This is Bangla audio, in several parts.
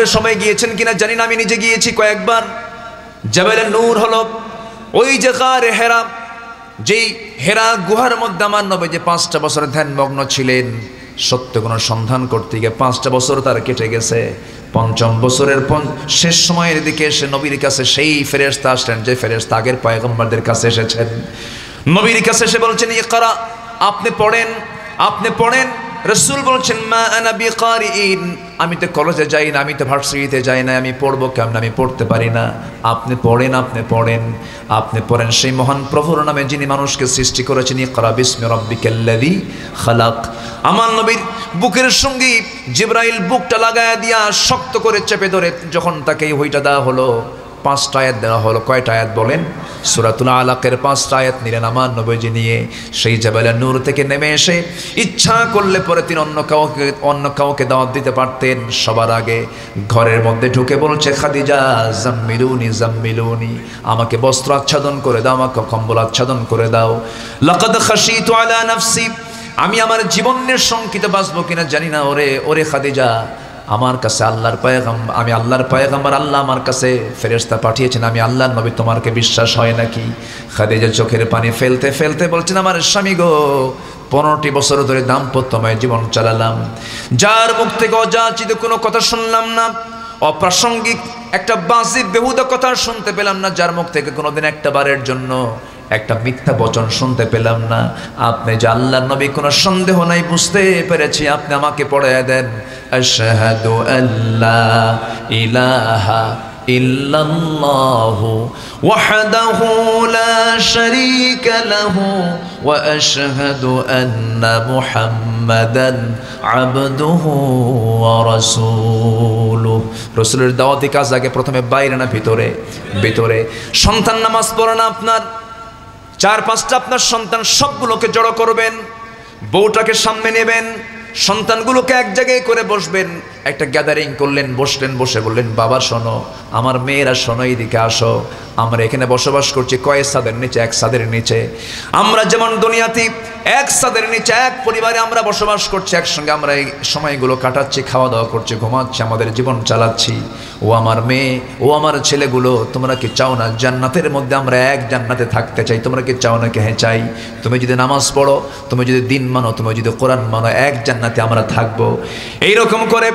সফরে সময় গিয়েছেন কিনা জানি না, আমি নিজে গিয়েছি কয়েকবার। জাবালে নূর হলো ওই যে গারে হেরা, যেই হেরা গুহার মধ্যে আমার নবী যে 5টা বছর ধ্যানমগ্ন ছিলেন, সত্য কোনো সন্ধান করতে গিয়ে 5টা বছর তার কেটে গেছে। 5ম বছরের শেষ সময়ের দিকে এসে নবীর কাছে সেই ফেরেশতা আসলেন যে ফেরেশতা আগের পয়গম্বরদের কাছে এসেছেন। নবীর কাছে এসে বলছেন, ইকরা, আপনি পড়েন, আপনি পড়েন। রাসূল বলছেন, মা আনা বিকারিইন, আমি তো কলেজে যাই না, আমি তো ভার্সিটিতে যাই না, আমি পড়বো কেমন, আমি পড়তে পারি না। আপনি পড়েন, আপনি পড়েন, আপনি পড়েন সেই মহান প্রভুর নামে যিনি মানুষকে সৃষ্টি করেছেন। ইকরা বিসমি রাব্বিকাল্লাযী খালাক। আমার নবীর বুকের সঙ্গে জিবরাইল বুকটা লাগায়া দিয়া শক্ত করে চেপে ধরে যখন তাকে এই বইটা দেওয়া হলো, 5টা আয়াত দেওয়া হলো। কয়টা আয়াত বলেন? সূরাতুল আলাকের 5টা আয়াত নিলেন আমার নবীজি নিয়ে সেই জাবালে নূর থেকে নেমে এসে ইচ্ছা করলে পরে তিনি অন্য কাউকে দাওয়াত দিতে পারতেন। সবার আগে ঘরের মধ্যে ঢুকে বলছে, খাদিজা জাম্মিলুনি জাম্মিলুনি, আমাকে বস্ত্র আচ্ছাদন করে দাও, আমাকে কম্বল আচ্ছাদন করে দাও। লাকাদ খাশিতু আলা নাফসি, আমি আমার জীবনের শঙ্কিত বাঁচবো কিনা জানি না। ওরে খাদিজা, আমার কাছে আল্লাহর পয়গম্বর, আমি আল্লাহর পয়গম্বর, আল্লাহ আমার কাছে ফেরেশতা পাঠিয়েছেন, আমি আল্লাহর নবী, তোমারকে বিশ্বাস হয় নাকি? খাদিজা চোখের পানি ফেলতে ফেলতে বলছেন, আমার স্বামী গো, 15টি বছর ধরে দাম্পত্যময় জীবন চালালাম, যার মুখ থেকে অযাচিত কোনো কথা শুনলাম না, অপ্রাসঙ্গিক একটা বাজে বেহুদা কথা শুনতে পেলাম না, যার মুখ থেকে কোনোদিন একটা বারের জন্য একটা মিথ্যা বচন শুনতে পেলাম না। আপনি যে আল্লাহর নবী কোনো সন্দেহ নাই, বুঝতে পেরেছি, আপনি আমাকে পড়ায় দেন, আশহাদু আল্লা ইলাহা ইল্লাল্লাহু ওয়াহদাহু লা শারীকা লাহু ওয়া আশহাদু আন্না মুহাম্মাদান আবদুহু ওয়া রাসূলুহু। রাসূলের দাওয়াতি কাজ আগে প্রথমে বাইরে না ভিতরে? ভিতরে। সন্তান নামাজ পড়ে না আপনার, 4-5টা আপনার সন্তান, সবগুলোকে জড়ো করবেন, বউটাকে সামনে নেবেন, সন্তানগুলোকে এক জায়গায় করে বসবেন, একটা গ্যাদারিং করলেন, বসলেন, বসে বললেন, বাবা শোনো, আমার মেয়েরা শোনো, এইদিকে আসো, আমরা এখানে বসবাস করছি কয় ছাদের নিচে? এক ছাদের নিচে। আমরা যেমন দুনিয়াতে এক ছাদের নিচে এক পরিবারে আমরা বসবাস করছি, একসঙ্গে আমরা এই সময়গুলো কাটাচ্ছি, খাওয়া দাওয়া করছি, ঘুমাচ্ছি, আমাদের জীবন চালাচ্ছি। ও আমার মেয়ে, ও আমার ছেলেগুলো, তোমরা কি চাও না জান্নাতের মধ্যে আমরা এক জান্নাতে থাকতে চাই? তোমরা কি চাও না? কে হ্যাঁ চাই। তুমি যদি নামাজ পড়ো, তুমি যদি দিন মানো, তুমি যদি কোরআন মানো, এক জান্নাতে আমরা থাকবো। এইরকম করে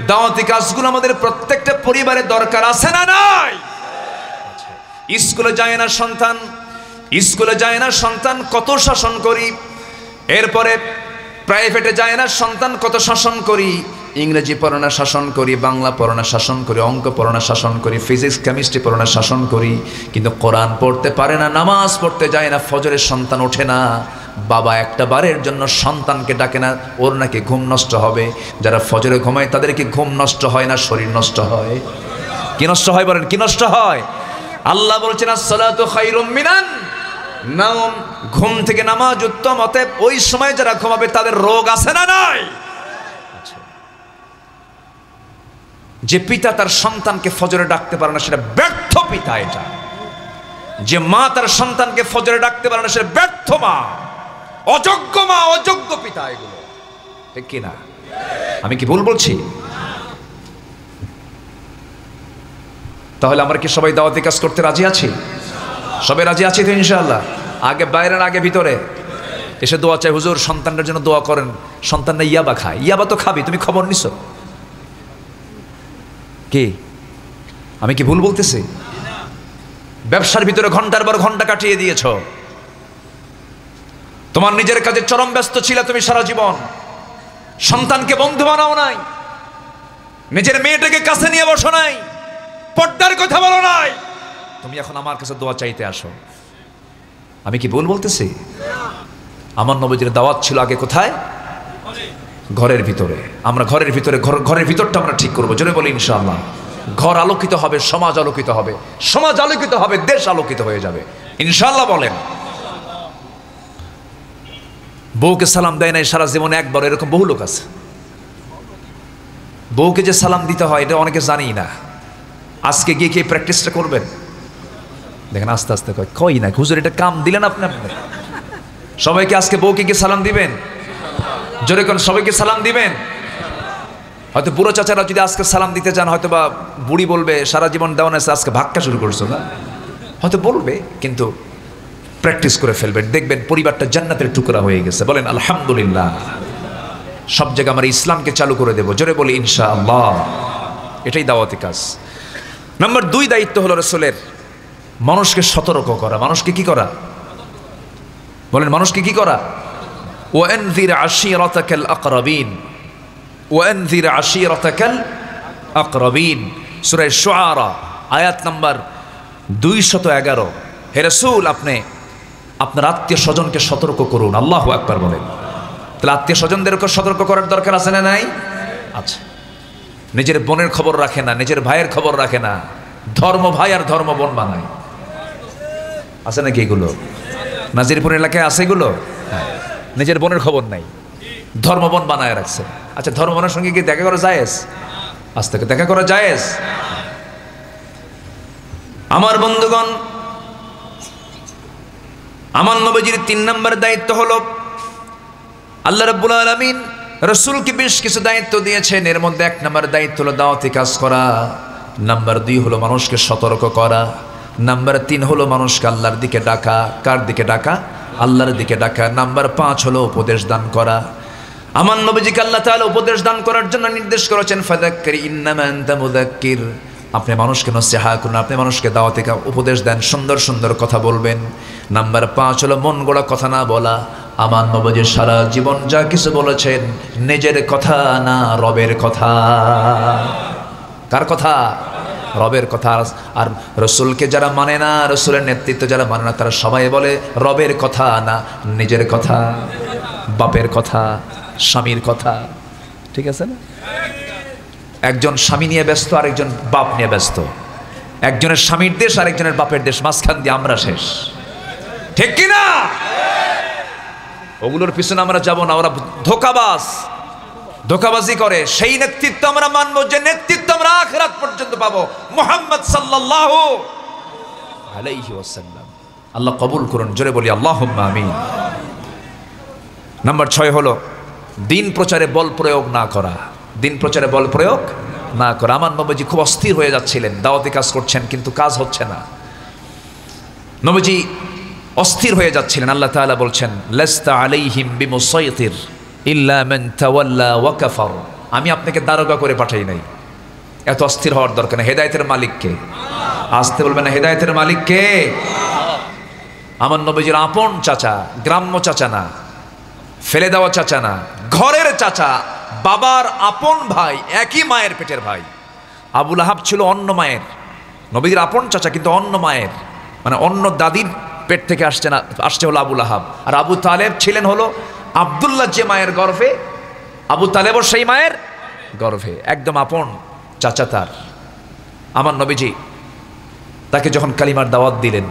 দাওয়াতি কাজগুলো আমাদের প্রত্যেকটা পরিবারে দরকার আছে না নাই? স্কুলে যায় না সন্তান, স্কুলে যায় না সন্তান, কত শাসন করি। এরপরে প্রাইভেটে যায় না সন্তান, কত শাসন করি। ইংরেজি পড়ানো শাসন করি, বাংলা পড়ানো শাসন করি, অঙ্ক পড়ানো শাসন করি, ফিজিক্স কেমিস্ট্রি পড়ানো শাসন করি, কিন্তু কোরআন পড়তে পারে না, নামাজ পড়তে যায় না, ফজরের সন্তান ওঠে না। বাবা একটা বারের জন্য সন্তানকে ডাকে না, ওর নাকি ঘুম নষ্ট হবে। যারা ফজরে ঘুমায় তাদের কি ঘুম নষ্ট হয় না শরীর নষ্ট হয়? কি নষ্ট হয় বলেন? কি নষ্ট হয়? আল্লাহ বলছেন, আসসালাতু খায়রুম মিনান নাওম, ঘুম থেকে নামাজ উত্তম। অতএব ওই সময় যারা ঘুমাবে তাদের রোগ আছে না নাই? যে পিতা তার সন্তানকে ফজরে ডাকতে পারে না সেটা ব্যর্থ পিতা। এটা যে মা তার সন্তানকে ফজরে ডাকতে পারে না সেটা ব্যর্থ মা, অযোগ্য মা, অযোগ্য পিতা। এগুলো ঠিক কিনা? আমি কি ভুল বলছি? তাহলে আমরা কি সবাই দাওয়াতি কাজ করতে রাজি আছি? সবাই রাজি আছি তো ইনশাআল্লাহ? আগে বাইরে না আগে ভিতরে? এসে দোয়া চাই, হুজুর সন্তানদের জন্য দোয়া করেন, সন্তানরা ইয়াবা খায়। ইয়াবা তো খাবি, তুমি খবর নিছো কি? আমি কি ভুল বলতেছি? ব্যবসার ভিতরে ঘন্টার পর ঘন্টা কাটিয়ে দিয়েছ, তোমার নিজের কাজে চরম ব্যস্ত ছিলে তুমি সারা জীবন, সন্তানকে বন্ধু বানাও নাই, নিজের মেয়েটাকে কাছে নিয়ে বসো নাই, পর্দার কথা বলো নাই, তুমি এখন আমার কাছে দোয়া চাইতে আসো। আমি কি ভুল বলতেছি? আমার নবীজির দাওয়াত ছিল আগে কোথায়? ঘরের ভিতরে। আমরা ঘরের ভিতরে, ঘরের ভিতরটা আমরা ঠিক করবো। জোরে বলি ইনশাআল্লাহ। ঘর আলোকিত হবে, সমাজ আলোকিত হবে, সমাজ আলোকিত হবে, দেশ আলোকিত হয়ে যাবে ইনশাআল্লাহ। বলেন। বউকে সালাম দেয় নাই সারা জীবনে একবার, এরকম বহু লোক আছে। বউকে যে সালাম দিতে হয় এটা অনেকে জানি না। আজকে গিয়ে কি প্র্যাকটিসটা করবেন? দেখেন আস্তে আস্তে কই না, হুজুর এটা কাম দিলেন আপনি। সবাইকে আজকে বউকে গিয়ে সালাম দিবেন? জোরে কোন সবাইকে সালাম দিবেন? হয়তো বুড়ো চাচারা যদি আজকে সালাম দিতে চান, হয়তো বা বুড়ি বলবে সারা জীবন দেওয়ান আছে, আজকে ভাক্কা শুরু করছো না, হয়তো বলবে, কিন্তু প্র্যাকটিস করে ফেলবেন, দেখবেন পরিবারটা জান্নাতের টুকরা হয়ে গেছে। বলেন আলহামদুলিল্লাহ। সব জায়গায় আমরা ইসলামকে চালু করে দেব, জোরে বলি ইনশাআল্লাহ। এটাই দাওয়াতি কাজ। নাম্বার 2 দায়িত্ব হলো রাসূলের মানুষকে সতর্ক করা। মানুষকে কি করা? বলেন মানুষকে কি করা? ওয়ানযির আশীরাতাকাল আকরাবিন, ওয়ানযির আশীরাতাকাল আকরাবিন, সূরা শুআরা আয়াত নাম্বার 211। হে রাসূল, আপনি আপনার আত্মীয় স্বজনকে সতর্ক করুন। আল্লাহু আকবার বলেন। তাহলে আত্মীয় স্বজনদেরকে সতর্ক করার দরকার আছে না নাই? আচ্ছা। নিজের বোনের খবর রাখে না, নিজের ভাইয়ের খবর রাখে না, ধর্ম ভাই আর ধর্ম বোন বানায়। আছে নাকি এগুলো? নাজিরপুর এলাকায় আছে এগুলো? নিজের বোনের খবর নাই, ধর্ম বোন বানায় রাখছে। আচ্ছা, ধর্ম বোনের সঙ্গে কি দেখা করা জায়েজ? আজ থেকে দেখা করা জায়েজ? আমার বন্ধুগণ, আমার নবীজির 3 নম্বর দায়িত্ব হলো, আল্লাহ রাব্বুল আলামিন রাসূলকে বেশ কিছু দায়িত্ব দিয়েছেন। এর মধ্যে 1 নম্বর দায়িত্ব হলো দাওয়াতি কাজ করা, নাম্বার 2 হলো মানুষকে সতর্ক করা, নাম্বার 3 হলো মানুষকে আল্লাহর দিকে ডাকা। কার দিকে ডাকা? আল্লাহর দিকে ডাকা। নাম্বার 5 হলো উপদেশ দান করা। আমার নবীজিকে আল্লাহ তাআলা উপদেশ দান করার জন্য নির্দেশ করেছেন, ফাযাক্কির ইন্নামা আনতা মুযাক্কির। আপনি মানুষকে নসিহত করুন, আপনি মানুষকে দাওয়াতি উপদেশ দেন, সুন্দর সুন্দর কথা বলবেন। নাম্বার 5 হলো মন গড়া কথা না বলা। আমার নবীজি সারা জীবন যা কিছু বলেছেন নিজের কথা না, রবের কথা। কার কথা? রবের কথা। আর রসুলকে যারা মানে না, রসুলের নেতৃত্ব যারা মানে না, তারা সবাই বলে রবের কথা না, নিজের কথা, বাপের কথা, স্বামীর কথা। ঠিক আছে না? একজন স্বামী নিয়ে ব্যস্ত, আরেকজন বাপ নিয়ে ব্যস্ত। একজনের স্বামীর দেশ, আরেকজনের বাপের দেশ, মাঝখান দিয়ে আমরা শেষ। ঠিক কিনা? ওগুলোর পিছনে আমরা যাব না। ওরা ধোঁকাবাজ, ধোঁকাবাজি করে। সেই নেতৃত্ব আমরা মানবো যে নেতৃত্ব আমরা আখিরাত পর্যন্ত পাবো, মুহাম্মদ সাল্লাল্লাহু আলাইহি ওয়াসাল্লাম। আল্লাহ কবুল করুন, জোরে বলি আল্লাহুম্মা আমিন। নাম্বার 6 হলো দিন প্রচারে বল প্রয়োগ না করা। দিন প্রচারে বল প্রয়োগ না করা। আমার নবীজি খুব অস্থির হয়ে যাচ্ছিলেন, দাওয়াতি কাজ করছেন কিন্তু কাজ হচ্ছে না। নবীজি অস্থির হয়ে যাচ্ছিলেন। আল্লাহ তাআলা বলছেন, লাস্তা আলাইহিম বিমুসাইতির ইল্লা মান তাওয়াল্লা ওয়া কাফার। আমি আপনাকে দারোগা করে পাঠাই নাই। এত অস্থির হওয়ার দরকার নেই। হেদায়েতের মালিক কে? আসতে বলবেন না, হেদায়েতের মালিক কে? আমার নবীজির আপন চাচা, গ্রাম্য চাচা না, ফেলে দেওয়া চাচা না, ঘরের চাচা, বাবার আপন ভাই, একই মায়ের পেটের ভাই। আবু লাহাব ছিল অন্য মায়ের, নবীর আপন চাচা কিন্তু অন্য মায়ের, মানে অন্য দাদির পেট থেকে আসছে হলো আবু লাহাব। আর আবু তালেব ছিলেন হলো আব্দুল্লাহ যে মায়ের গর্ভে, আবু তালেবও সেই মায়ের গর্ভে, একদম আপন চাচা তার। আমার নবীজি তাকে যখন কালিমার দাওয়াত দিলেন,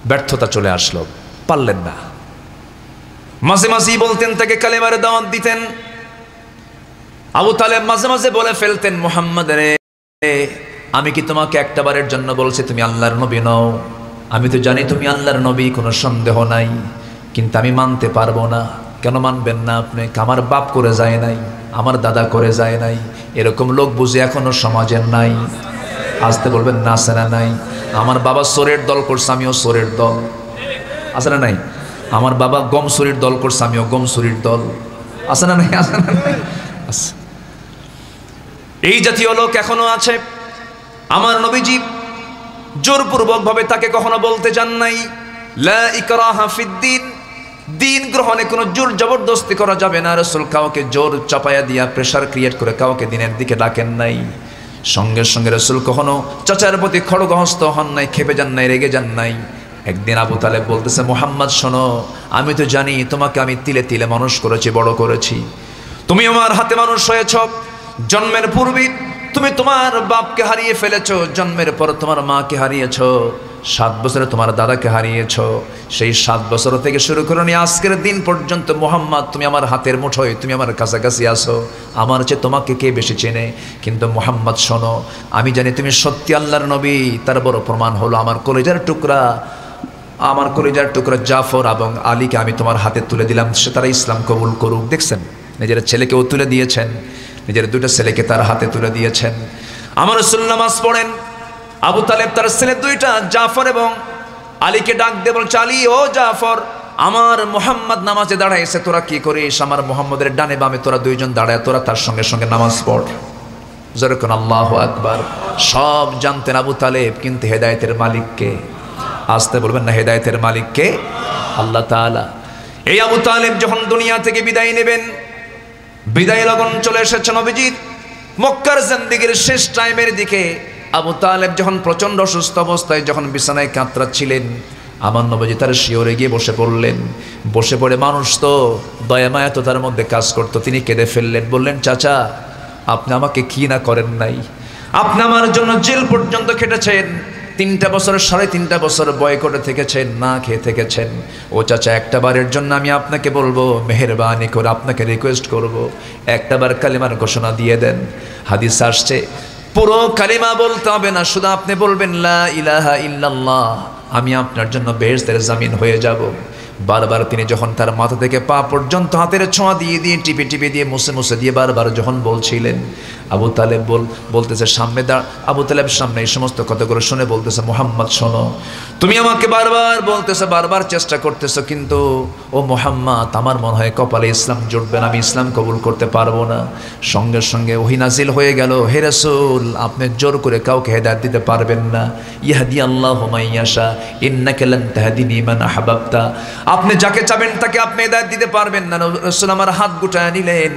ব্যর্থতা চলে আসলো, পারলেন না। মাঝে মাঝেই বলতেন তাকে কালিমার দাওয়াত দিতেন। আবু তালেব মাঝে মাঝে বলে ফেলতেন, মুহাম্মদ রে, আমি কি তোমাকে একটা বারের জন্য বলছি তুমি আল্লাহর নবী নও? আমি তো জানি তুমি আল্লাহর নবী, কোনো সন্দেহ নাই, কিন্তু আমি মানতে পারবো না। কেন মানবেন না আপনি? আমার বাপ করে যায় নাই, আমার দাদা করে যায় নাই। এরকম লোক বুঝে এখনো সমাজের নাই। আসতে বলবেন না, আছে না নাই? আমার বাবা সোরের দল করছে, আমিও সোরের দল। আছে না নাই? আমার বাবা গমসুরির দল করছে, আমিও গমসুরির দল। আছে না নাই? আছে না নাই? এই জাতীয় লোক এখনো আছে। আমার নবীজি জোরপূর্বক ভাবে তাকে কখনো বলতে চান নাই, লা ইকরাহা ফিদ্দিন, দিন গ্রহণে কোনো জোর জবরদস্তি করা যাবে না। রাসূল কাউকে জোর চাপায়া দিয়া, প্রেশার ক্রিয়েট করে কাউকে দিনের দিকে ডাকেন নাই। সঙ্গে সঙ্গে রাসূল কখনো চাচার প্রতি খড়গহস্ত হন নাই, খেপে যান নাই, রেগে যান নাই। একদিন আবু তালেব বলতেছে, মুহাম্মদ শোনো, আমি তো জানি তোমাকে আমি তিলে তিলে মানুষ করেছি, বড় করেছি। তুমি আমার হাতে মানুষ হয়েছ। জন্মের পূর্বে তুমি তোমার বাপকে হারিয়ে ফেলেছ, জন্মের পর তোমার মাকে হারিয়েছ, 7 বছরে তোমার দাদাকে হারিয়েছ। সেই 7 বছর থেকে শুরু করে নিয়ে আজকের দিন পর্যন্ত মুহাম্মদ তুমি আমার হাতের মুঠোয়, তুমি আমার কাছাকাছি আসো। আমার চেয়ে তোমাকে কে বেশি চেনে? কিন্তু মুহাম্মদ শোনো, আমি জানি তুমি সত্যি আল্লাহর নবী। তার বড় প্রমাণ হলো আমার কলিজার টুকরা, আমার কলিজার টুকরা জাফর এবং আলীকে আমি তোমার হাতে তুলে দিলাম, সে তারা ইসলাম কবুল করুক। দেখছেন, নিজের ছেলেকেও তুলে দিয়েছেন, নিজের দুটো ছেলেকে তার হাতে তুলে দিয়েছেন। আমার রাসূল নামাজ পড়েন, আবু তালেব তার ছেলে দুইটা জাফর এবং আলীকে ডাক দিয়ে বলছে, আলী ও জাফর, আমার মুহাম্মদ নামাজে দাঁড়াইছে, তোরা কি করিস? আমার মুহাম্মদের ডানে বামে তোরা দুইজন দাঁড়ায়, তোরা তার সঙ্গে সঙ্গে নামাজ পড়। যেরকম আল্লাহু আকবার। সব জানতেন আবু তালেব, কিন্তু হেদায়েতের মালিককে, আসতে বলবেন না, হেদায়েতের মালিককে আল্লাহ তাআলা। এই আবু তালেব যখন দুনিয়া থেকে বিদায় নেবেন, বিদায় লগন চলে এসেছে নবীজির মক্কার জিন্দেগীর শেষ টাইমের দিকে। আবু তালেব যখন প্রচন্ড অসুস্থ অবস্থায় যখন বিছানায় কাতরাচ্ছিলেন, আমার নবীজি তার শিয়রে গিয়ে বসে পড়লেন। বসে পড়ে, মানুষ তো দয়া মায়া তো তার মধ্যে কাজ করতো, তিনি কেঁদে ফেললেন, বললেন, চাচা আপনি আমাকে কি না করেন নাই, আপনি আমার জন্য জেল পর্যন্ত খেটেছেন, 3টা বছর 3.5 বছর বয়কটে থেকেছেন, না খেয়ে থেকেছেন। ও চাচা, একটা বারের জন্য আমি আপনাকে বলবো, মেহেরবানি করে আপনাকে রিকোয়েস্ট করব, একটা বার কালিমার ঘোষণা দিয়ে দেন। হাদিস আসছে, পুরো কালিমা বলতে হবে না, শুধু আপনি বলবেন লা ইলাহা ইল্লাল্লাহ, আমি আপনার জন্য বেহেশতের জামিন হয়ে যাব। বারবার তিনি যখন তার মাথা থেকে পা পর্যন্ত হাতের ছোঁয়া দিয়ে দিয়ে টিপে টিপে দিয়ে মুছে মুছে দিয়ে বারবার যখন বলছিলেন, আবু তালেব বলতেছে সামনে আবু তালেব সামনে এই সমস্ত কথাগুলো শুনে বলতেছে, মুহাম্মদ শোনো, তুমি আমাকে বারবার বলতেছো, বারবার চেষ্টা করতেছো, কিন্তু ও মুহাম্মদ, আমার মনে হয় কপালে ইসলাম জুটবে না, আমি ইসলাম কবুল করতে পারবো না। সঙ্গে সঙ্গে ওহী নাজিল হয়ে গেল, হে রাসূল, আপনি জোর করে কাউকে হেদায়েত দিতে পারবেন না। ইয়াহদি আল্লাহু মাইয়াশা ইন্নাকা লান তাহদিনি মান আহবাবতা, আপনি যাকে চাবেন তাকে আপনি হেদায়েত দিতে পারবেন না। রাসূল আমার হাত গুটায় নিলেন,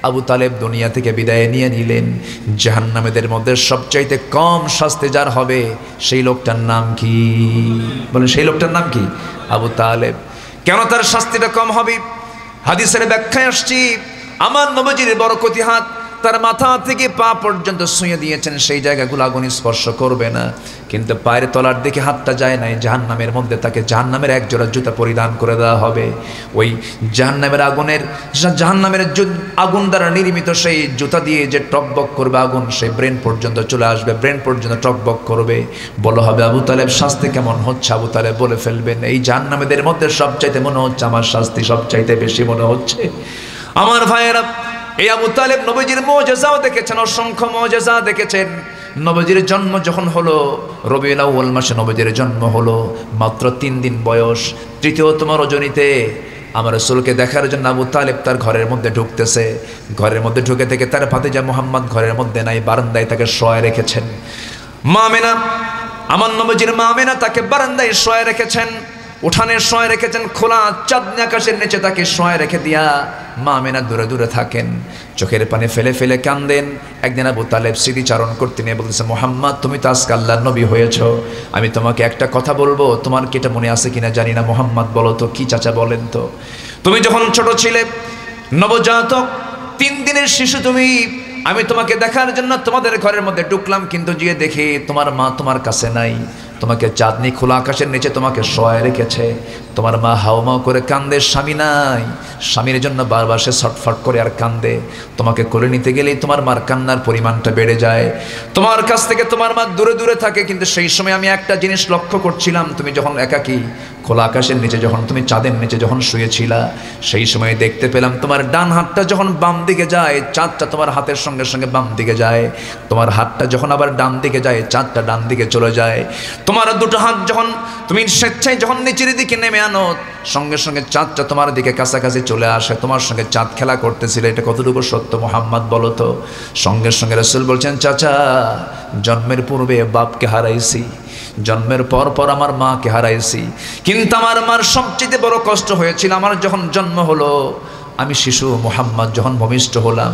আবু তালেব দুনিয়া থেকে বিদায় নিয়ে নিলেন। জাহান্নামীদের মধ্যে সবচাইতে কম শাস্তি যার হবে, সেই লোকটার নাম কি? বলেন, সেই লোকটার নাম কি? আবু তালেব। কেন তার শাস্তিটা কম হবে? হাদিসের ব্যাখ্যায় আসছি, আমার নবীজির বরকতি হাত তার মাথা থেকে পা পর্যন্ত ছুঁয়ে দিয়েছেন, সেই জায়গাগুলো আগুন স্পর্শ করবে না, কিন্তু পায়ের তলার দিকে হাতটা যায় নাই। জাহান্নামের মধ্যে তাকে জাহান্নামের এক জোড়া জুতা পরিধান করে দেওয়া হবে। ওই জাহান্নামের আগুন দ্বারা নির্মিত সেই জুতা দিয়ে যে টকবক করবে আগুন, সেই ব্রেন পর্যন্ত চলে আসবে, ব্রেন পর্যন্ত টকবক করবে। বলা হবে, আবু তালেব শাস্তি কেমন হচ্ছে? আবু তালেব বলে ফেলবেন, এই জাহান্নামীদের মধ্যে সবচাইতে মনে হচ্ছে আমার শাস্তি সবচাইতে বেশি মনে হচ্ছে। আমার ভাইয়েরা, এই আবু তালেব নবীজির মুজিজাও দেখেছেন, অসংখ্য মুজিজা দেখেছেন। নবীজির জন্ম যখন হলো, রবিউল আউয়াল মাসে নবীজির জন্ম হলো, মাত্র 3 দিন বয়স। 3তম রজনীতে আমার রাসূলকে দেখার জন্য আবু তালেব তার ঘরের মধ্যে ঢুকতেছে। ঘরের মধ্যে ঢুকে থেকে তার ভাতিজা মুহাম্মদ ঘরের মধ্যে নাই, বারান্দায় তাকে শোয়ায় রেখেছেন। মা আমেনা, আমার নবীজির মা আমেনা তাকে বারান্দায় শোয়ায় রেখেছেন, উঠানে শোয়ায় রেখেছেন, খোলা চাঁদনি আকাশের নিচে তাকে শোয়ায় রেখে দিয়া মা আমেনা দূরে দূরে থাকেন, চোখের পানি ফেলে ফেলে কান্দেন। একদিন আবু তালেব স্মৃতিচারণ করতে নিয়ে বলতেছে, মুহাম্মদ, তুমি তো আজকে আল্লাহর নবী হয়েছো, আমি তোমাকে একটা কথা বলবো, তোমার কি এটা মনে আছে কিনা জানি না। মুহাম্মদ, বলো তো। কি চাচা বলেন তো? তুমি যখন ছোট ছিলে, নবজাতক 3 দিনের শিশু তুমি, আমি তোমাকে দেখার জন্য তোমাদের ঘরের মধ্যে ঢুকলাম, কিন্তু গিয়ে দেখি তোমার মা তোমার কাছে নাই, তোমাকে চাঁদনি খোলা আকাশের নিচে তোমাকে শোয়ায় রেখেছে। তোমার মা হাওমাও করে কান্দে, স্বামী নাই, স্বামীর জন্য বারবার সে ছটফট করে আর কান্দে। তোমাকে কোলে নিতে গেলেই তোমার মার কান্নার পরিমাণটা বেড়ে যায়, তোমার কাছ থেকে তোমার মা দূরে দূরে থাকে। কিন্তু সেই সময় আমি একটা জিনিস লক্ষ্য করছিলাম, তুমি যখন একাকী খোলা আকাশের নিচে, যখন তুমি চাঁদের নিচে যখন শুয়েছিলা, সেই সময় দেখতে পেলাম তোমার ডান হাতটা যখন বাম দিকে যায়, চাঁদটা তোমার হাতের সঙ্গে সঙ্গে বাম দিকে যায়। তোমার হাতটা যখন আবার ডান দিকে যায়, চাঁদটা ডান দিকে চলে যায়। তোমার দুটো হাত যখন তুমি স্বেচ্ছায় যখন নিচের দিকে নেমে আনো, সঙ্গে সঙ্গে চাঁদটা তোমার দিকে কাছাকাছি চলে আসে। তোমার সঙ্গে চাঁদ খেলা করতেছিল, এটা কতটুকু সত্য মুহাম্মদ বলো তো? সঙ্গে সঙ্গে রাসূল বলছেন, চাচা, জন্মের পূর্বে বাপকে হারাইছি, জন্মের পর পর আমার মাকে হারাইছি, কিন্তু আমার মার সবচেয়ে বড় কষ্ট হয়েছিল আমার যখন জন্ম হলো। আমি শিশু মুহাম্মদ যখন ভূমিষ্ঠ হলাম,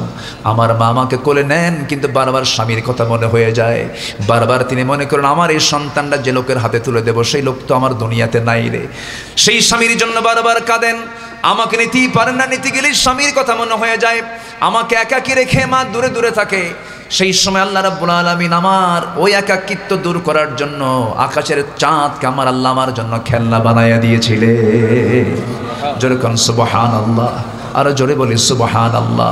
আমার মা আমাকে কোলে নেন, কিন্তু বারবার স্বামীর কথা মনে হয়ে যায়। বারবার তিনি মনে করেন, আমার এই সন্তানটা যে লোকের হাতে তুলে দেব, সেই লোক তো আমার দুনিয়াতে নাই রে। সেই স্বামীর জন্য বারবার কাঁদেন, আমাকে নিতেই পারেন না, নিতে গেলেই স্বামীর কথা মনে হয়ে যায়। আমাকে একাকী রেখে মা দূরে দূরে থাকে। সেই সময় আল্লাহ রাব্বুল আলামিন আমার ওই একাকিত্ব দূর করার জন্য আকাশের চাঁদকে আমার আল্লাহ আমার জন্য খেলনা বানাইয়া দিয়েছিলেন। জোরে কোন সুবহানাল্লাহ, আরো জোরে বলি সুবহানাল্লাহ।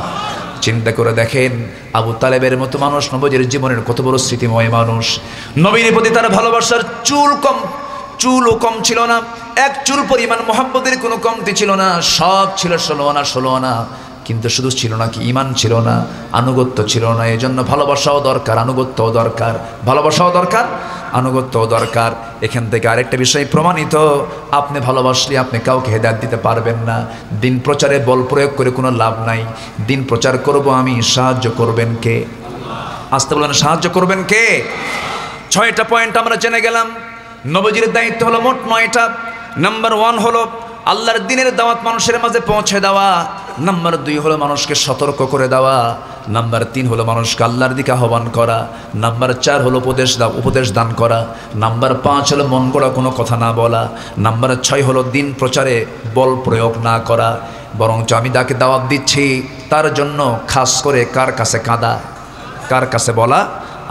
চিন্তা করে দেখেন, আবু তালেবের মতো মানুষ নবীর জীবনের কত বড় স্মৃতিময় মানুষ। নবীর প্রতি তার ভালোবাসার চুলও কম ছিল না, এক চুল পরিমাণ মুহাব্বতের কোনো কমতি ছিল না। সব ছিল 16 আনা 16 আনা। কিন্তু শুধু ছিল না কি ঈমান ছিল না, আনুগত্য ছিল না। এই জন্য ভালোবাসাও দরকার, আনুগত্যও দরকার, ভালোবাসাও দরকার, আনুগত্যও দরকার। এখান থেকে আরেকটা বিষয় প্রমাণিত, আপনি ভালোবাসলে আপনি কাউকে হেদায়েত দিতে পারবেন না। দিন প্রচারে বল প্রয়োগ করে কোনো লাভ নাই। দিন প্রচার করব আমি, সাহায্য করবেন কে? আসতে বলেন, সাহায্য করবেন কে? 6টা পয়েন্ট আমরা জেনে গেলাম। নবীজির দায়িত্ব হলো মোট 9টা। নাম্বার 1 হলো আল্লাহর দ্বীনের দাওয়াত মানুষের মাঝে পৌঁছে দেওয়া। নাম্বার 2 হলো মানুষকে সতর্ক করে দেওয়া। নাম্বার 3 হলো মানুষকে আল্লাহর দিকে আহ্বান করা। নাম্বার 4 হলো উপদেশ দান করা। নাম্বার 5 হলো মন গড়া কোনো কথা না বলা। নাম্বার 6 হলো দিন প্রচারে বল প্রয়োগ না করা, বরঞ্চ আমি যাকে দাওয়াত দিচ্ছি তার জন্য খাস করে কার কাছে কাঁদা, কার কাছে বলা?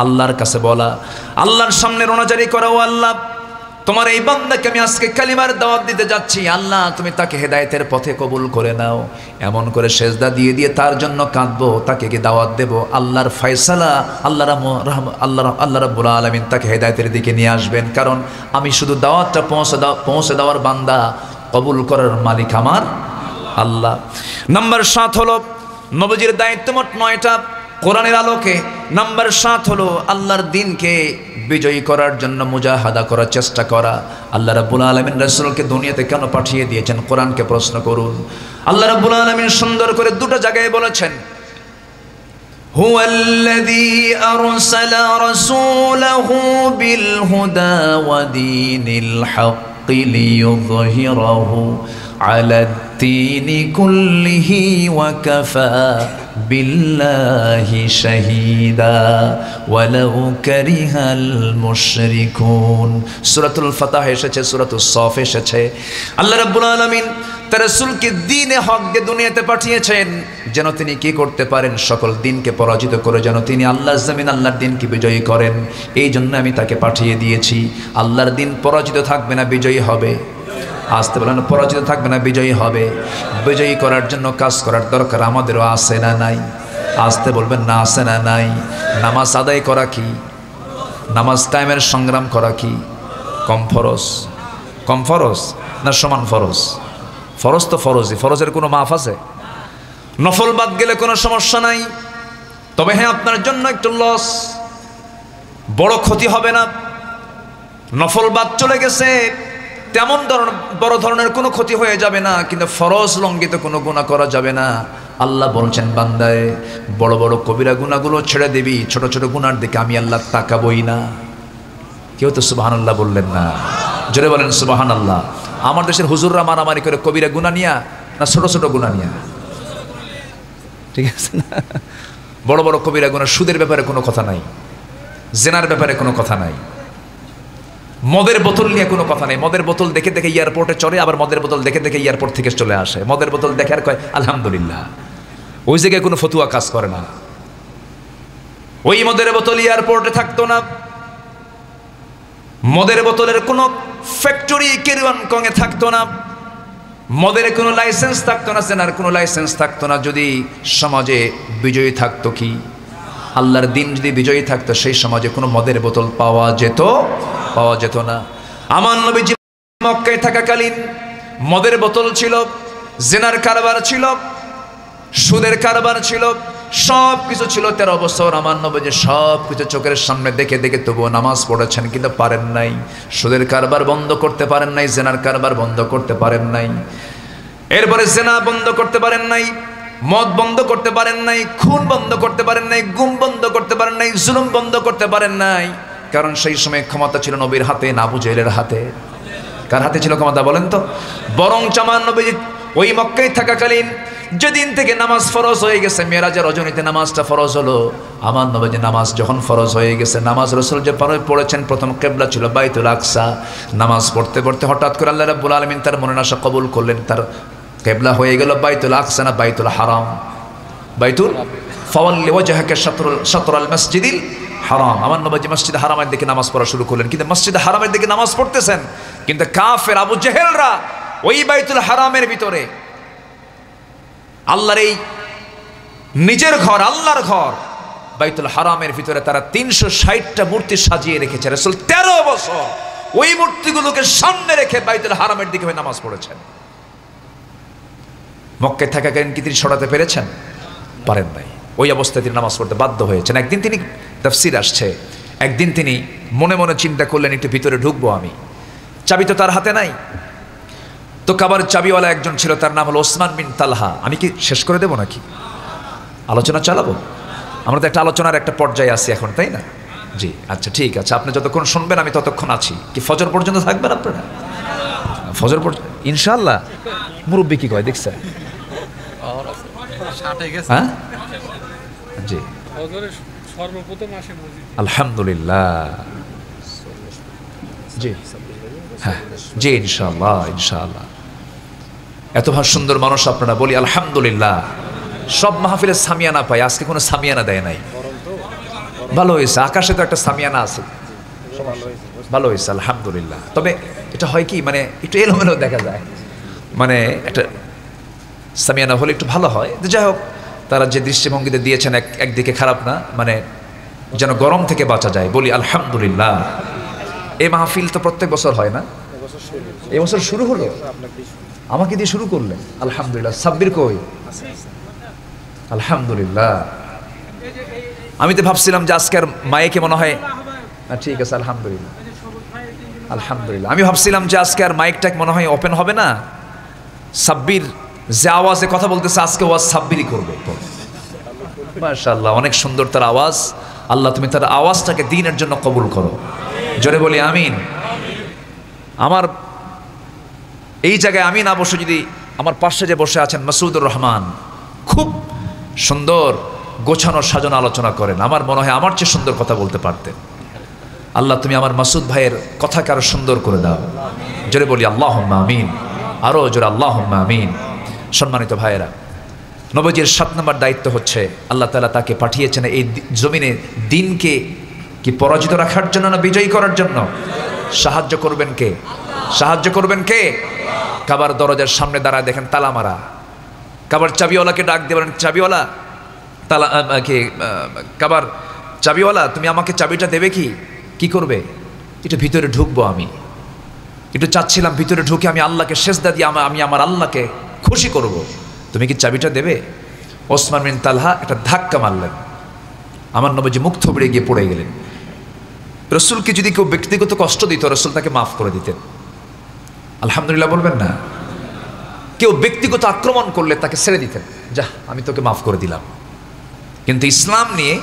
আল্লাহর কাছে বলা, আল্লাহর সামনে রোনাজারি করা, ও আল্লাহ তোমার এই বান্দাকে আমি আজকে কালিমার দাওয়াত দিতে যাচ্ছি, আল্লাহ তুমি তাকে হেদায়েতের পথে কবুল করে নাও। এমন করে সেজদা দিয়ে দিয়ে তার জন্য কাঁদবো, তাকে কি দাওয়াত দেব? আল্লাহর ফয়সালা, আল্লাহ রাব্বুল আলামিন তাকে হেদায়েতের দিকে নিয়ে আসবেন। কারণ আমি শুধু দাওয়াতটা পৌঁছে দেওয়ার বান্দা, কবুল করার মালিক আমার আল্লাহ। নাম্বার 7 হলো নবীজির দায়িত্ব মোট 9টা কোরআনের আলোকে। নাম্বার 7 হলো আল্লাহর দ্বীনকে বিজয়ী করার জন্য মুজাহাদা করার চেষ্টা করা। আল্লাহ রাব্বুল আলামিন রাসূলকে দুনিয়াতে কেন পাঠিয়ে দিয়েছেন? কোরআনকে প্রশ্ন করুন। আল্লাহ রাব্বুল আলামিন সুন্দর করে 2টা জায়গায় বলেছেন, হুয়াল্লাযী আরসালা রাসূলাহু বিল হুদা ওয়া দীনিল হাক্কি লিইয়ুযহিরাহু আলাদ-দীনি কুল্লিহি ওয়া কাফা বিল্লাহি শাহীদা ওয়ালাউ কারিহাল মুশরিকুন। সূরাতুল ফাতহ এসেছে, সূরাতুস সফ এসেছে। আল্লাহ রাব্বুল আলামিন তার রাসূলকে দ্বীনে হক দিয়ে দুনিয়াতে পাঠিয়েছেন যেন তিনি কি করতে পারেন? সকল দ্বীনকে পরাজিত করে যেন তিনি আল্লাহর জমিন আল্লাহর দ্বীনকে বিজয়ী করেন। এই জন্য আমি তাকে পাঠিয়ে দিয়েছি। আল্লাহর দ্বীন পরাজিত থাকবে না, বিজয়ী হবে। আসতে বলেন, পরাজিত থাকবে না, বিজয়ী হবে। বিজয়ী করার জন্য কাজ করার দরকার আমাদেরও আছে না নাই? আসতে বলবেন না, আছে না নাই? নামাজ আদায় করা কি? নামাজ টাইমের সংগ্রাম করা কি? কম ফরজ? কম ফরজ না সমান ফরজ? ফরজ তো ফরজই, ফরজের কোনো মাফ আছে? নফল বাদ গেলে কোনো সমস্যা নাই। তবে হ্যাঁ, আপনার জন্য একটু লস, বড় ক্ষতি হবে না। নফল বাদ চলে গেছে, তেমন বড় ধরনের কোনো ক্ষতি হয়ে যাবে না, কিন্তু ফরজ লঙ্ঘিত কোনো গুনাহ করা যাবে না। আল্লাহ বলছেন, বান্দায় বড় বড় কবিরা গুনাহগুলো ছেড়ে দিবি, ছোট ছোট গুনার দিকে আমি আল্লাহ তাকাবই না। কেউ তো সুবহানাল্লাহ বললেন না? জোরে বলেন সুবহানাল্লাহ। আমার দেশের হুজুররা মারামারি করে কবিরা গুনাহ নিয়া না ছোট ছোট গুনাহ নিয়া? ঠিক আছে না? বড় বড় কবিরা গুনাহ, সুদের ব্যাপারে কোনো কথা নাই, জেনার ব্যাপারে কোনো কথা নাই, মদের বোতল নিয়ে কোনো কথা নেই। মদের বোতল দেখে দেখে এয়ারপোর্টে চড়ে, আবার মদের বোতল দেখে দেখে এয়ারপোর্ট থেকে চলে আসে। মদের বোতল দেখে আর কয় আলহামদুলিল্লাহ। ওই জায়গায় কোনো ফতুয়া কাজ করে না। ওই মদের বোতল এয়ারপোর্টে থাকতো না। মদের বোতলের কোনো ফ্যাক্টরি কেরওয়ানকংয়ে থাকতো না। মদের কোনো লাইসেন্স থাকতো না, সেনার কোনো লাইসেন্স থাকতো না। যদি সমাজে বিজয়ী থাকতো কি? আল্লাহর দিন যদি বিজয়ী থাকতো, সেই সমাজে কোনো মদের বোতল পাওয়া যেত না। আমার নবীজি মক্কায় থাকাকালীন মদের বোতল ছিল, জেনার কারবার ছিল, সুদের কারবার ছিল, সব কিছু ছিল। 13 বছর আমার নবীজি সব কিছু চোখের সামনে দেখে দেখে তবুও নামাজ পড়েছেন, কিন্তু পারেন নাই। সুদের কারবার বন্ধ করতে পারেন নাই, জেনার কারবার বন্ধ করতে পারেন নাই, এরপরে জেনা বন্ধ করতে পারেন নাই, মদ বন্ধ করতে পারেন নাই, খুন বন্ধ করতে পারেন নাই, গুম বন্ধ করতে পারেন নাই, জুলুম বন্ধ করতে পারেন নাই। কারণ সেই সময় ক্ষমতা ছিল নবীর হাতে না আবু জেহেলের হাতে? কার হাতে ছিল ক্ষমতা বলেন তো? বরং আমার নবী ওই মক্কায় থাকাকালীন যেদিন থেকে নামাজ ফরজ হয়ে গেছে, মেরাজের রজনীতে নামাজটা ফরজ হলো, আমার নবীজি নামাজ যখন ফরজ হয়ে গেছে, নামাজ রাসূল যে পড়েছেন, প্রথম কিবলা ছিল বাইতুল আকসা। নামাজ পড়তে পড়তে হঠাৎ করে আল্লাহ রাব্বুল আলামিন তার মনের আশা কবুল করলেন, তার কিবলা হয়ে গেল বাইতুল আকসা না বাইতুল হারাম? বাইতুল ফাওয়াল্লি ওয়াজহাকা শাতরাল মসজিদিল হারাম। আমার নবীজি মসজিদ হারামের দিকে নামাজ পড়া শুরু করলেন, কিন্তু মসজিদ হারামের দিকে নামাজ পড়তেছেন, কিন্তু কাফের আবু জেহেলরা ওই বাইতুল হারামের ভিতরে আল্লাহর এই নিজের ঘর, আল্লাহর ঘর বাইতুল হারামের ভিতরে তারা 360টা মূর্তি সাজিয়ে রেখেছে। রাসূল 13 বছর ওই মূর্তিগুলোকে সামনে রেখে বাইতুল হারামের দিকে নামাজ পড়েছেন। মক্কায় থাকাকালীন কি তিনি সরাতে পেরেছেন? পারেন নাই। ওই অবস্থায় তিনি নামাজ পড়তে বাধ্য হয়েছেন। একদিন তিনি, তাফসীর আসছে, একদিন তিনি মনে মনে চিন্তা করলেন একটু ভিতরে ঢুকবো আমি, চাবি তো তার হাতে নাই। তো কাবার চাবিওয়ালা একজন ছিল, তার নাম হলো ওসমান বিন তালহা। আমি কি শেষ করে দেবো নাকি আলোচনা চালাবো? আমরা তো একটা আলোচনার একটা পর্যায়ে আছি এখন, তাই না? জি আচ্ছা ঠিক আছে, আপনি যতক্ষণ শুনবেন আমি ততক্ষণ আছি। কি ফজর পর্যন্ত থাকবেন আপনারা? ফজর পর্যন্ত ইনশাআল্লাহ। মুরব্বী কি কয় দেখছে? হ্যাঁ জি আলহামদুলিল্লাহ। জি হ্যাঁ জি ইনশাআল্লাহ ইনশাআল্লাহ। এত সুন্দর মানুষ আপনারা, বলি আলহামদুলিল্লাহ। সব মাহফিলে সামিয়ানা পাই, আজকে কোনো সামিয়ানা দেয় নাই। ভালো হয়েছে, আকাশে তো একটা সামিয়ানা আছে, ভালো হয়েছে আলহামদুলিল্লাহ। তবে এটা হয় কি, মানে একটু এলোমেলো দেখা যায়, মানে একটা সামিয়ানা হলে একটু ভালো হয়। যাই হোক, তারা যে দৃষ্টিভঙ্গিতে দিয়েছেন একদিকে খারাপ না, মানে যেন গরম থেকে বাঁচা যায়, বলি আলহামদুলিল্লাহ। এই মাহফিল তো প্রত্যেক বছর হয় না, এবছর শুরু হলো, আমাকে দিয়ে শুরু করলেন আলহামদুলিল্লাহ। সাব্বির কই? আলহামদুলিল্লাহ। আমি তো ভাবছিলাম যে আজকের মাইকে মনে হয় ঠিক আছে আলহামদুলিল্লাহ আলহামদুলিল্লাহ। আমি ভাবছিলাম যে আজকে আর মাইকটা মনে হয় ওপেন হবে না, সাব্বির যে আওয়াজে কথা বলতেছে আজকে ওয়াজ সাব্বিরই করবে। মাশাআল্লাহ, অনেক সুন্দর তার আওয়াজ। আল্লাহ তুমি তার আওয়াজটাকে দ্বীনের জন্য কবুল করো, জোরে বলি আমিন। আমার এই জায়গায় আমি না বসে, যদি আমার পাশে যে বসে আছেন মাসুদুর রহমান, খুব সুন্দর গোছানো সাজানো আলোচনা করেন, আমার মনে হয় আমার চেয়ে সুন্দর কথা বলতে পারতেন। আল্লাহ তুমি আমার মাসুদ ভাইয়ের কথাকে আরো সুন্দর করে দাও, জোরে বলি আল্লাহুম্মা আমিন, আরো জোরে আল্লাহুম্মা আমিন। সম্মানিত ভাইয়েরা, নবীজির 7 নম্বর দায়িত্ব হচ্ছে আল্লাহ তাআলা তাকে পাঠিয়েছেন এই জমিনে দিনকে কি পরাজিত রাখার জন্য না বিজয়ী করার জন্য? সাহায্য করবেন কে? সাহায্য করবেন কে? কাবার দরজার সামনে দাঁড়ায় দেখেন তালা মারা, কাবার চাবিওয়ালাকে ডাক দিয়ে বলেন, চাবিওয়ালা, তালা কে কাবার চাবিওয়ালা, তুমি আমাকে চাবিটা দেবে কি? কি করবে? একটু ভিতরে ঢুকবো, আমি একটু চাচ্ছিলাম ভিতরে ঢুকে আমি আল্লাহকে সেজদা দিয়ে আমি আমার আল্লাহকে খুশি করব, তুমি কি চাবিটা দেবে? ওসমান বিন তালহা একটা ধাক্কা মারলেন, আমার নবীজি মুখ থুবড়ে গিয়ে পড়ে গেলেন। রসুলকে যদি কেউ ব্যক্তিগত কষ্ট দিত, রসুল তাকে মাফ করে দিতেন। আলহামদুলিল্লাহ বলবেন না? কেউ ব্যক্তিগত আক্রমণ করলে তাকে ছেড়ে দিতেন, যা আমি তোকে মাফ করে দিলাম। কিন্তু ইসলাম নিয়ে,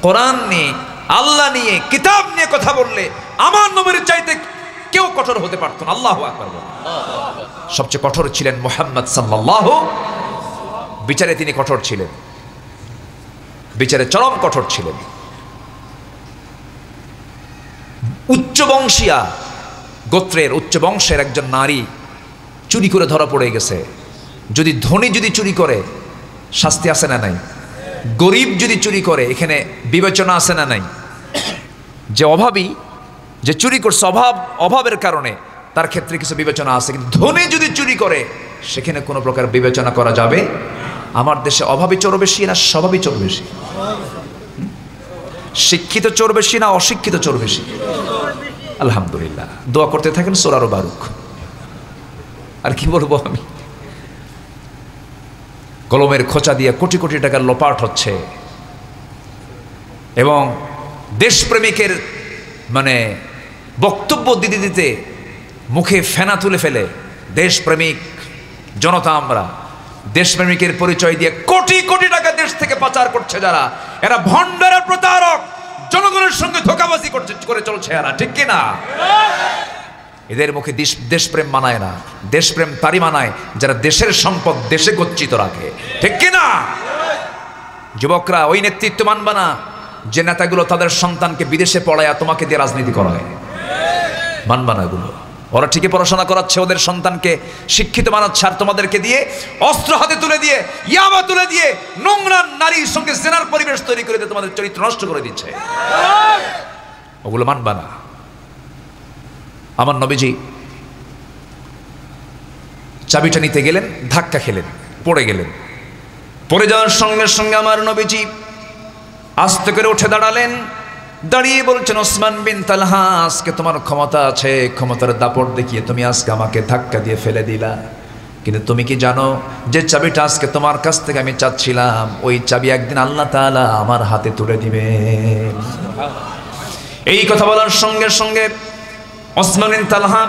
কোরআন নিয়ে, আল্লাহ নিয়ে, কিতাব নিয়ে কথা বললে আমার নবীর চাইতে কেউ কঠোর হতে পারত না। আল্লাহু আকবার। সবচেয়ে কঠোর ছিলেন মুহাম্মদ সাল্লাল্লাহু, বিচারে তিনি কঠোর ছিলেন, বিচারে চরম কঠোর ছিলেন। উচ্চ বংশীয়া গোত্রের, উচ্চ বংশের একজন নারী চুরি করে ধরা পড়ে গেছে। যদি ধনী যদি চুরি করে শাস্তি আছে না নাই? গরিব যদি চুরি করে এখানে বিবেচনা আছে না নাই? যে অভাবী, যে চুরি করছে অভাবের কারণে, তার ক্ষেত্রে কিছু বিবেচনা আছে, কিন্তু ধনী যদি চুরি করে সেখানে কোনো প্রকার বিবেচনা করা যাবে? আমার দেশে অভাবী চোর বেশি না স্বভাবী চোর বেশি? শিক্ষিত চোর বেশি না অশিক্ষিত চোর বেশি? আলহামদুলিল্লাহ, দোয়া করতে থাকেন চোর আরো বারুক। আর কি বলবো আমি, কলমের খোঁচা দিয়ে কোটি কোটি টাকার লোপাট হচ্ছে, এবং দেশপ্রেমিকের মানে বক্তব্য দিতে দিতে মুখে ফেনা তুলে ফেলে দেশপ্রেমিক জনতা, আমরা দেশপ্রেমিকের পরিচয় দিয়ে কোটি কোটি টাকা দেশ থেকে পাচার করছে যারা, এরা ভণ্ডারের প্রতারক, জনগণের সঙ্গে ধোঁকাবাজি করে চলছে এরা, ঠিক কিনা? এদের মুখে দেশপ্রেম মানায় না, দেশপ্রেম তারই মানায় যারা দেশের সম্পদ দেশে গচ্ছিত রাখে, ঠিক কিনা? যুবকরা, ওই নেতৃত্ব মানবা না যে নেতাগুলো তাদের সন্তানকে বিদেশে পড়ায় তোমাকে দিয়ে রাজনীতি করায়, মানবা না এগুলো। ওরা ঠিকই পড়াশোনা করাচ্ছে, ওদের সন্তানকে শিক্ষিত বানাচ্ছে, আর তোমাদেরকে দিয়ে অস্ত্র হাতে তুলে দিয়ে, ইয়াবা তুলে দিয়ে, নোংরা নারীর সঙ্গে জেনার পরিবেশ তৈরি করে দিয়ে তোমাদের চরিত্র নষ্ট করে দিচ্ছে। ওগুলো মানবা না। আমার নবীজি চাবিটা নিতে গেলেন, ধাক্কা খেলেন, পড়ে গেলেন। পড়ে যাওয়ার সঙ্গে সঙ্গে আমার নবীজি আস্তে করে উঠে দাঁড়ালেন, দাঁড়িয়ে বলছেন, ওসমান বিন তালহা, আজকে তোমার ক্ষমতা আছে, ক্ষমতার দাপট দেখিয়ে তুমি আজকে আমাকে ধাক্কা দিয়ে ফেলে দিলা। কিন্তু তুমি কি জানো যে চাবিটা আজকে তোমার কাছ থেকে আমি চাচ্ছিলাম, ওই চাবি একদিন আল্লাহ তাআলা আমার হাতে তুলে দিবেন। এই কথা বলার সঙ্গে সঙ্গে ওসমান বিন তালহা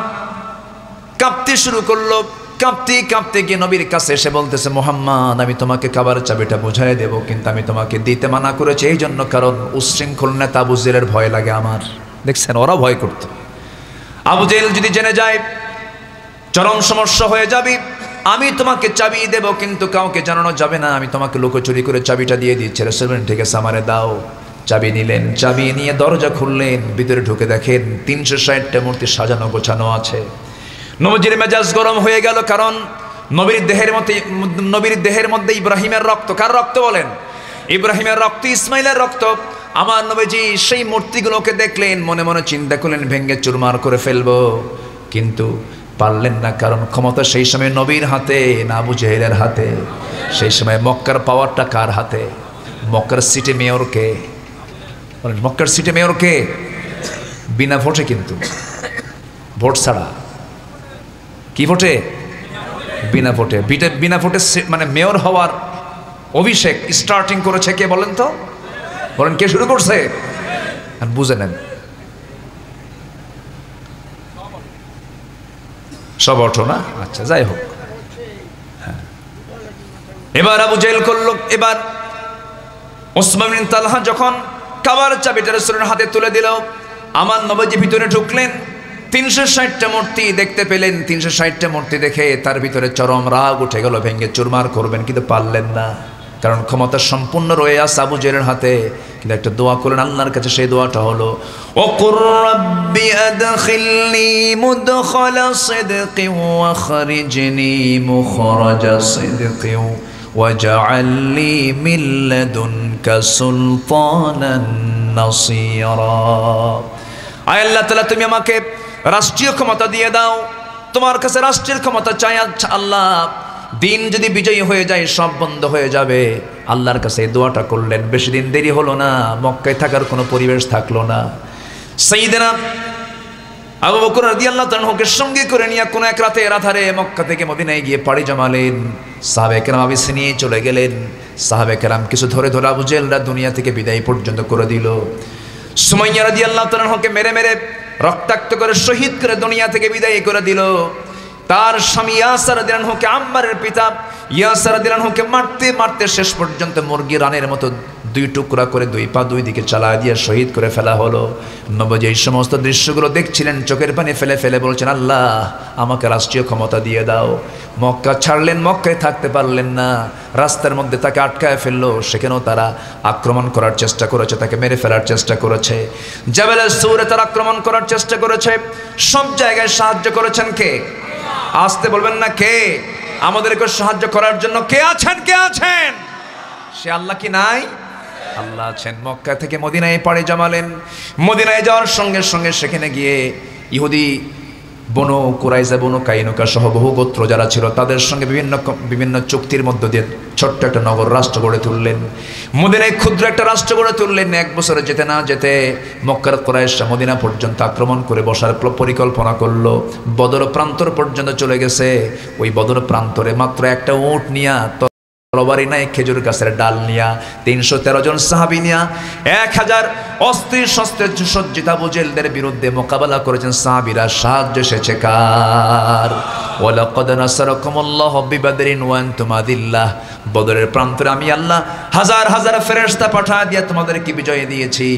কাঁপতে শুরু করলো। কাঁপতে কাঁপতে গিয়ে নবীর কাছে এসে বলতেছে, মুহাম্মদ, আমি তোমাকে কাবার চাবিটা বুঝাই দেব, কিন্তু আমি তোমাকে দিতে মানা করেছি এই জন্য, কারণ উচ্ছৃঙ্খল নেতা আবু জেহেলের ভয় লাগে আমার। দেখছেন, ওরা ভয় করত। আবু জেহেল যদি জেনে যায় চরম সমস্যা হয়ে যাবে। আমি তোমাকে চাবি দেব, কিন্তু কাউকে জানানো যাবে না, আমি তোমাকে লুকোচুরি করে চাবিটা দিয়ে দিচ্ছি। রাসূল বললেন, ঠিক আছে, আমারে দাও। চাবি নিলেন, চাবি নিয়ে দরজা খুললেন, ভিতরে ঢুকে দেখেন 360টা মূর্তি সাজানো গোছানো আছে। নবীর মেজাজ গরম হয়ে গেল, কারণ নবীর দেহের মধ্যে ইব্রাহিমের রক্ত। কার রক্ত বলেন? ইব্রাহিমের রক্ত, ইসমাইলের রক্ত। আমার নবীজি সেই মূর্তিগুলোকে দেখলেন, মনে মনে চিন্তা করলেন ভেঙ্গে চুরমার করে ফেলবো, কিন্তু পারলেন না, কারণ ক্ষমতা সেই সময় নবীর হাতে না আবু জেহেলের হাতে। সেই সময় মক্কার পাওয়ারটা কার হাতে? মক্কার সিটি মেয়র কে? বলেন, মক্কার সিটি মেয়র কে? বিনা ভোটে, কিন্তু ভোট ছাড়া। কি ভোটে? বিনা ভোটে। বিনা ভোটে মানে মেয়র হওয়ার অভিষেক স্টার্টিং করেছে কে বলেন তো? বলেন, কে শুরু করছে? বুঝে নেন। সব অটো না? আচ্ছা, যাই হোক। হ্যাঁ, এবার আবু জেহেল করল। এবার ওসমান বিন তালহা যখন কাবার চাবিটা রাসূলের হাতে তুলে দিল, আমার নবীজি ভিতরে ঢুকলেন। 360টা মূর্তি দেখতে পেলেন। 360টা মূর্তি দেখে তার ভিতরে চরম রাগ উঠে গেল, ভেঙ্গে চুরমার করবেন, কিন্তু পারলেন না, কারণ ক্ষমতা সম্পূর্ণ রয়ে আছে আবু জেহেলের হাতে। কিন্তু একটা দোয়া করলেন আল্লাহর কাছে, সেই দোয়াটা হলো, ও কুর রাব্বি আদখিলনি মুদখালা সিদকিন ওয়া খরিজনি মুখরাজা সিদকিন ওয়াজআল লি মিন লাদুনকা সুলতানান নাসীরা। আয় আল্লাহ তাআলা, তুমি আমাকে রাষ্ট্রীয় ক্ষমতা দিয়ে দাও, তোমার কাছে রাষ্ট্রের ক্ষমতা চাই। আল্লাহ, দিন যদি বিজয়ী হয়ে যায় সব বন্ধ হয়ে যাবে। আল্লাহর কাছে এই দোয়াটা করলেন। বেশি দিন দেরি হলো না, মক্কায় থাকার কোনো পরিবেশ থাকলো না। সাইয়েদনা আবু বকর রাদিয়াল্লাহু তাআলা কে সঙ্গে করে নিয়ে কোনো এক রাতের আধারে মক্কা থেকে মদিনায় গিয়ে পাড়ি জমালেন। সাহাবে কেরাম আবিসে নিয়ে চলে গেলেন। সাহাবে কেরাম কিছু ধরে ধরে আবু জেহেলরা দুনিয়া থেকে বিদায় পর্যন্ত করে দিল। সুমাইয়া রাদিয়াল্লাহু তাআলা কে মেরে মেরে রক্তাক্ত করে শহীদ করে দুনিয়া থেকে বিদায় করে দিল। তার স্বামী ইয়াসার রাদিয়াল্লাহু আনহু কে, আম্মারের পিতা ইয়াসার রাদিয়াল্লাহু আনহু কে মারতে মারতে শেষ পর্যন্ত মুরগি রানের মতো 2 টুকরা করে 2 পা 2 দিকে চালায় দিয়ে শহীদ করে ফেলা হলো। নবী এই সমস্ত দৃশ্যগুলো দেখছিলেন, চোখের পানি ফেলে ফেলে বলছেন, আল্লাহ, আমাকে রাষ্ট্রীয় ক্ষমতা দিয়ে দাও। মক্কা ছাড়লেন, মক্কায় থাকতে পারলেন না। রাস্তার মধ্যে তাকে আটকায় ফেললো, সেখানেও তারা আক্রমণ করার চেষ্টা করেছে, তাকে মেরে ফেলার চেষ্টা করেছে। জাবালের সূরে তারা আক্রমণ করার চেষ্টা করেছে। সব জায়গায় সাহায্য করেছেন কে? আসতে বলবেন না, কে? আমাদেরকে সাহায্য করার জন্য কে আছেন? কে আছেন? সে আল্লাহ কি নাই? আল্লাহ আছেন। মক্কা থেকে মদিনায় পাড়ি জমালেন। মদিনায় যাওয়ার সঙ্গে সঙ্গে সেখানে গিয়ে ইহুদি বনু কুরাইজা, বনু কাইনুকা সহ বহু গোত্র যারা ছিল তাদের সঙ্গে বিভিন্ন চুক্তির মধ্য দিয়ে ছোট্ট একটা নগর রাষ্ট্র গড়ে তুললেন। মদিনায় ক্ষুদ্র একটা রাষ্ট্র গড়ে তুললেন। 1 বছরে যেতে না যেতে মক্কার কুরাইশরা মদিনা পর্যন্ত আক্রমণ করে বসার পরিকল্পনা করলো। বদর প্রান্তর পর্যন্ত চলে গেছে। ওই বদর প্রান্তরে মাত্র একটা উট নিয়া, তরবারি নাই, খেজুর গাছের ডাল নিয়া, 313 জন সাহাবী নিয়া 1000 অস্ত্র শস্ত্রে সজ্জিত আবু জেহেলদের বিরুদ্ধে মোকাবেলা করেছেন সাহাবীরা। সাহায্য এসেছে কার? ওয়ালাকাদ নাসারাকুমুল্লাহু বিবাদরিন ওয়া আনতুম আদিল্লাহ। বদরের প্রান্তরে আমি আল্লাহ হাজার হাজার ফেরেশতা পাঠা দিয়ে তোমাদেরকে বিজয় দিয়েছি।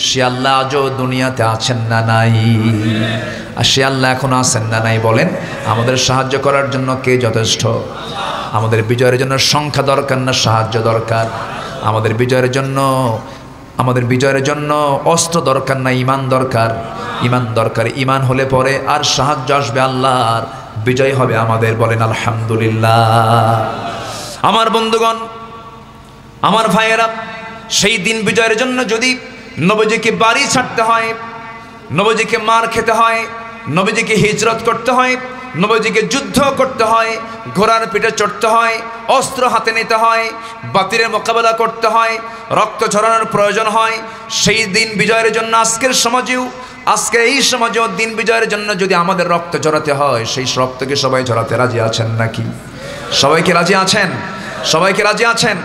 সে আল্লাহ আজও দুনিয়াতে আছেন না নাই? আর সে আল্লাহ এখন আছেন না নাই? বলেন, আমাদের সাহায্য করার জন্য কে যথেষ্ট? আমাদের বিজয়ের জন্য সংখ্যা দরকার না সাহায্য দরকার? আমাদের বিজয়ের জন্য অস্ত্র দরকার না ঈমান দরকার? ঈমান দরকার। ঈমান হলে পরে আর সাহায্য আসবে আল্লাহর, বিজয় হবে আমাদের। বলেন আলহামদুলিল্লাহ। আমার বন্ধুগণ, আমার ভাইয়েরা, সেই দিন বিজয়ের জন্য যদি নবীজিকে বাড়ি ছাড়তে হয়, নবীজিকে মার খেতে হয়, নবীজিকে হিজরত করতে হয়, নবীজিকে যুদ্ধ করতে হয়, ঘোড়ার পিঠে চড়তে হয়, অস্ত্র হাতে নিতে হয়, বাতিলের মোকাবেলা করতে হয়, রক্ত ঝরানোর প্রয়োজন হয়, সেই দিন বিজয়ের জন্য আজকে এই সমাজেও দিন বিজয়ের জন্য যদি আমাদের রক্ত ঝরাতে হয়, সেই রক্তকে সবাই ঝরাতে রাজি আছেন নাকি? সবাইকে রাজি আছেন? সবাইকে রাজি আছেন?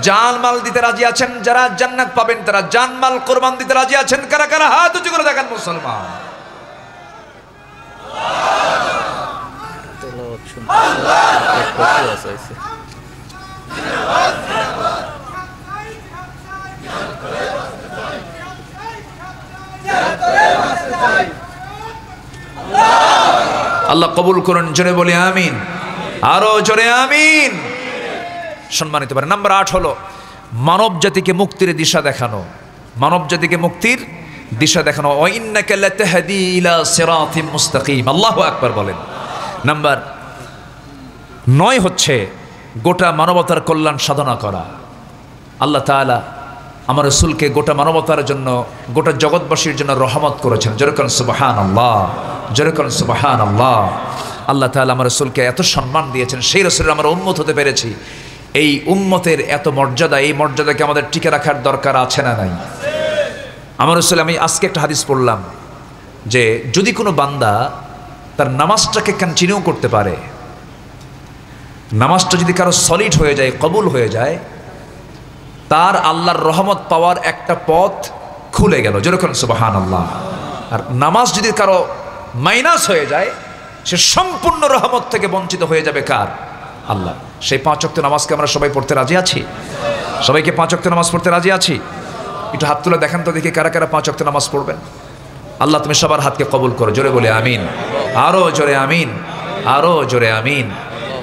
জানমাল দিতে রাজি আছেন? যারা জান্নাত পাবেন তারা জানমাল কোরবান দিতে রাজি আছেন? কারা কারা হাত উঁচু করে দেখান মুসলমান। আল্লাহ কবুল করুন, জোরে বলি আমিন, আরো জোরে আমিন। সম্মানিত পারে নাম্বার 8 হলো মানব জাতিকে মুক্তির দিশা দেখানো। মানব জাতিকে মুক্তির দিশা দেখানো। ওয়া ইন্নাকা লাতাহদি ইলা সিরাতিম মুস্তাকিম, আল্লাহু আকবার বলেন। নাম্বার 9 হচ্ছে গোটা মানবতার কল্যাণ সাধনা করা। আল্লাহ তাআলা আমার রাসূলকে গোটা মানবতার জন্য, গোটা জগৎবাসীর জন্য রহমত করেছেন। জোরে বলেন সুবহানাল্লাহ, জোরে বলেন সুবহানাল্লাহ। আল্লাহ তাআলা আমার রাসূলকে এত সম্মান দিয়েছেন, সেই রাসূলের আমরা উম্মত হতে পেরেছি। এই উম্মতের এত মর্যাদা, এই মর্যাদাকে আমাদের টিকে রাখার দরকার আছে না নাই? আমার রাসূল, আমি আজকে একটা হাদিস পড়লাম যে যদি কোনো বান্দা তার নামাজটাকে কন্টিনিউ করতে পারে, নামাজটা যদি কারো সলিড হয়ে যায়, কবুল হয়ে যায়, তার আল্লাহর রহমত পাওয়ার একটা পথ খুলে গেল। যেরকম সুবহানাল্লাহ। আর নামাজ যদি কারো মাইনাস হয়ে যায়, সে সম্পূর্ণ রহমত থেকে বঞ্চিত হয়ে যাবে। কার? আল্লাহ। সেই 5 ওয়াক্ত নামাজকে আমরা সবাই পড়তে রাজি আছি? সবাইকে 5 ওয়াক্ত নামাজ পড়তে রাজি আছি? একটু হাত তুলে দেখান তো দেখি কারা কারা 5 ওয়াক্ত নামাজ পড়বেন। আল্লাহ তুমি সবার হাতকে কবুল করো, জোরে বলে আমিন, আরো জোরে আমিন, আরো জোরে আমিন।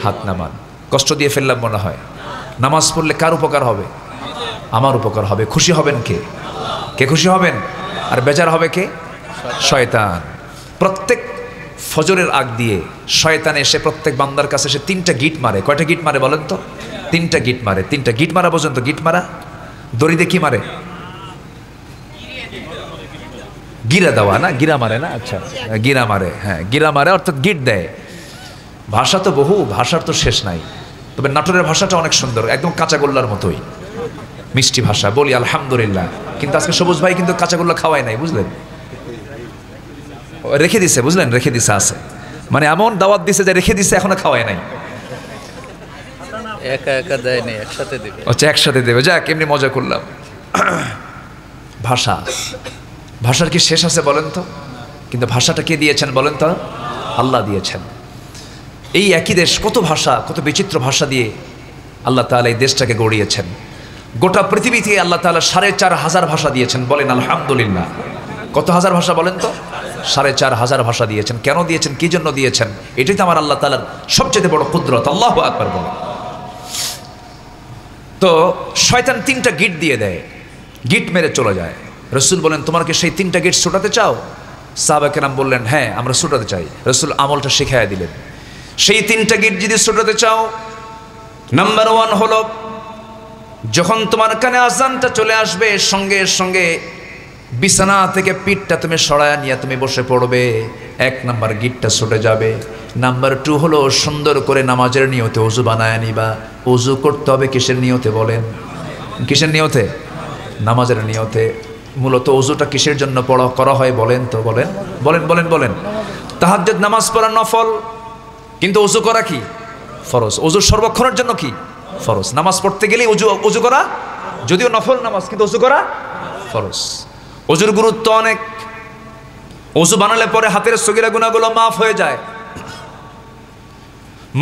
হাত নামান। কষ্ট দিয়ে ফেললাম মনে হয়। নামাজ পড়লে কার উপকার হবে? আমার উপকার হবে। খুশি হবেন কে? কে খুশি হবেন? আর বেজার হবে কে? শয়তান। প্রত্যেক ফজরের আগ দিয়ে শয়তান এসে প্রত্যেক বান্দার কাছে এসে 3টা গিট মারে। কয়টা গিট মারে বলেন তো? 3টা গিট মারে। 3টা গিট মারা পর্যন্ত। গিট মারা দড়িতে কি মারে? গিরা দেওয়া না? গিরা মারে না? আচ্ছা, গিরা মারে। হ্যাঁ, গিরা মারে অর্থাৎ গিট দেয়। ভাষা তো বহু, ভাষার তো শেষ নাই। তবে নাটোরের ভাষাটা অনেক সুন্দর, একদম কাঁচাগোল্লার মতোই মিষ্টি ভাষা। বলি আলহামদুলিল্লাহ। কিন্তু আজকে সবুজ ভাই কিন্তু কাঁচাগোল্লা খাওয়াই নাই, বুঝলেন? রেখে দিছে, বুঝলেন? রেখে দিছে আছে, মানে এমন দাওয়াত দিছে যে রেখে দিছে, এখনো খাওয়ায় নাই। একা একা দেয় নাই, একসাথে দেবে। আচ্ছা, একসাথে দেবে। যাক, এমনি মজা করলাম। ভাষা, ভাষার কি শেষ আছে বলেন তো? কিন্তু ভাষাটা কে দিয়েছেন বলেন তো? আল্লাহ দিয়েছেন। এই একই দেশ, কত ভাষা, কত বিচিত্র ভাষা দিয়ে আল্লাহ তাআলা এই দেশটাকে গড়িয়েছেন। গোটা পৃথিবীতে আল্লাহ তাআলা 4,500 ভাষা দিয়েছেন। বলেন আলহামদুলিল্লাহ। কত হাজার ভাষা বলেন তো? 4,500 ভাষা দিয়েছেন। কেন দিয়েছেন? কি জন্য দিয়েছেন? এটাই তো আমার আল্লাহ তাআলার সবচেয়ে বড় কুদরত। আল্লাহু আকবার বলেন। তো শয়তান 3টা গিট দিয়ে দেয়, গিট মেরে চলে যায়। রাসূল বলেন, তোমার কি সেই 3টা গিট ছুটাতে চাও? সাহাবায়ে কেরাম বললেন, হ্যাঁ আমরা ছুটাতে চাই। রাসূল আমলটা শিখাইয়া দিলেন। সেই 3টা গিট যদি ছুটাতে চাও, নাম্বার 1 হলো, যখন তোমার কানে আযানটা চলে আসবে, সঙ্গে সঙ্গে বিছানা থেকে পিঠটা তুমি সরায়া নিয়ে তুমি বসে পড়বে। 1 নাম্বার গিটটা ছুটে যাবে। নাম্বার 2 হলো, সুন্দর করে নামাজের নিয়তে ওযু বানায় নিবা। ওযু করতে হবে কিসের নিয়তে বলেন? কিসের নিয়তে? নামাজের নিয়তে। মূলত ওযুটা কিসের জন্য করা হয় বলেন তো? বলেন বলেন বলেন বলেন। তাহাজ্জুদ নামাজ পড়া নফল, কিন্তু ওযু করা কি? ফরজ। ওযু সর্বক্ষণের জন্য কি? ফরজ। নামাজ পড়তে গেলেই ওযু করা, যদিও নফল নামাজ, কিন্তু ওযু করা ফরজ। ওযুর গুরুত্ব অনেক। ওযু বানালে পরে হাতের সগীরা গুনাহগুলো মাফ হয়ে যায়।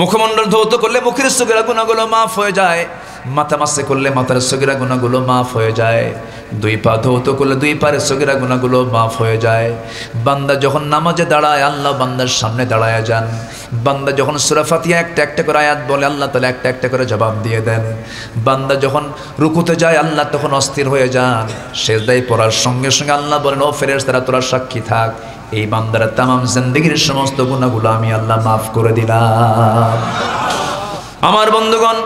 মুখমণ্ডল ধৌত করলে মুখের সগীরা গুনাহগুলো মাফ হয়ে যায়। মাথা মাসে করলে মাথার সগীরা গুনাহগুলো মাফ হয়ে যায়। 2 পা ধৌত করলে 2 পায়ের সগীরা গুনাহগুলো মাফ হয়ে যায়। বান্দা যখন নামাজে দাঁড়ায়, আল্লাহ বান্দার সামনে দাঁড়ায় যান। বান্দা যখন সূরা ফাতিহা একটা একটা করে আয়াত বলে, আল্লাহ তাআলা একটা একটা করে জবাব দিয়ে দেন। বান্দা যখন রুকুতে যায়, আল্লাহ তখন অস্থির হয়ে যান। সিজদায় পড়ার সঙ্গে সঙ্গে আল্লাহ বলেন, ও ফেরেশতারা তোরা সাক্ষী থাক, এই বান্দার তামাম জিন্দেগীর সমস্ত গুনাহগুলো আমি আল্লাহ মাফ করে দিলাম। আমার বন্ধুগণ,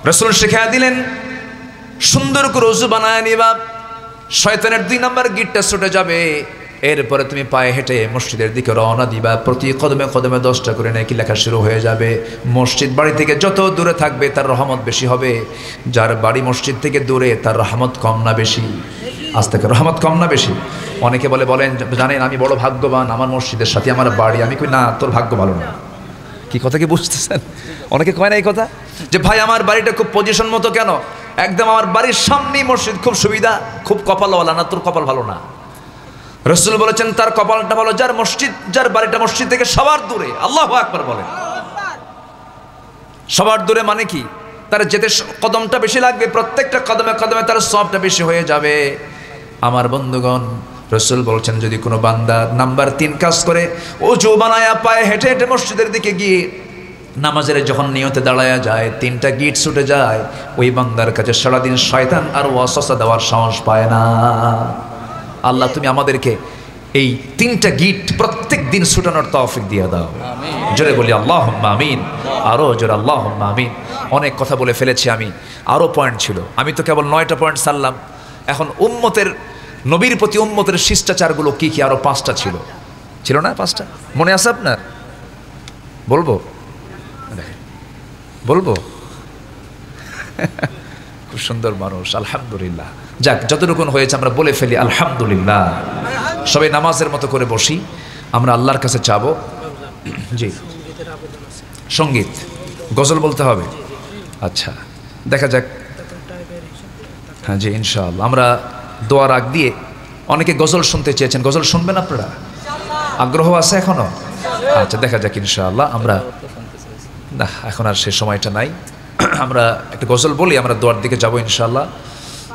রাসূল শিখিয়ে দিলেন সুন্দর করে ওযু বানায় নিবা। শয়তানের 2 নাম্বার গিটটা ছুটে যাবে। এরপরে তুমি পায়ে হেঁটে মসজিদের দিকে রওনা দিবা। প্রতি কদমে কদমে 10টা করে নেকি লেখা শুরু হয়ে যাবে। মসজিদ বাড়ি থেকে যত দূরে থাকবে তার রহমত বেশি হবে। যার বাড়ি মসজিদ থেকে দূরে তার রহমত কম না বেশি? আজ থেকে রহমত কম না বেশি? অনেকে বলেন জানেন আমি বড় ভাগ্যবান, আমার মসজিদের সাথে আমার বাড়ি। আমি কই না, তোর ভাগ্য ভালো না। কি কথা কি বুঝতেছেন? অনেকে কয় না এই কথা যে ভাই আমার বাড়িটা খুব পজিশন মতো কেন, একদম আমার বাড়ির সামনেই মসজিদ, খুব সুবিধা, খুব কপালওয়ালা না, তোর কপাল ভালো না। রাসূল বলেছেন তার কপালটা ভালো যার মসজিদ, যার বাড়িটা মসজিদ থেকে সবার দূরে। আল্লাহু আকবার বলেন। সবার দূরে মানে কি? তার যেতে কদমটা বেশি লাগবে, প্রত্যেকটা কদমে কদমে তার সওয়াবটা বেশি হয়ে যাবে। আমার বন্ধুগণ, রাসূল বলছেন যদি কোনো বান্দা নাম্বার 3 কাজ করে, ওযু বানায়া পায়ে হেঁটে হেঁটে মসজিদের দিকে গিয়ে নামাজের যখন নিয়তে দাঁড়ায়া যায়, 3টা গিট ছুটে যায়, ওই বান্দার কাছে সারাদিন শয়তান আর ওয়াসওয়াসা দেওয়ার সাহস পায় না। আল্লাহ তুমি আমাদেরকে এই 3টা গিট প্রত্যেক দিন ছুটানোর তৌফিক দিয়ে দাও। জোরে বলি আল্লাহুম্মা আমিন, আরো জোরে আল্লাহুম্মা আমিন। অনেক কথা বলে ফেলেছি আমি, আরো পয়েন্ট ছিল, আমি তো কেবল 9টা পয়েন্ট সারলাম। এখন উম্মতের, নবীর প্রতি উম্মতের শিষ্টাচারগুলো কি কি, আরো 5টা ছিল, ছিল না 5টা? মনে আছে আপনার? বলবো বলবো খুব সুন্দর মানুষ, আলহামদুলিল্লাহ। যাক, যতটুকু হয়েছে আমরা বলে ফেলি আলহামদুলিল্লাহ। সবাই নামাজের মতো করে বসি, আমরা আল্লাহর কাছে চাবো। জি, সঙ্গীত গজল বলতে হবে? আচ্ছা, দেখা যাক। হ্যাঁ জি, ইনশাআল্লাহ। আমরা দোয়ার আগ দিয়ে অনেকে গজল শুনতে চেয়েছেন, গজল শুনবেন আপনারা? আগ্রহ আছে এখনো? আচ্ছা, দেখা যাক ইনশাআল্লাহ। আমরা না, এখন আর সে সময়টা নাই, আমরা একটা গজল বলি, আমরা দোয়ার দিকে যাবো ইনশাআল্লাহ।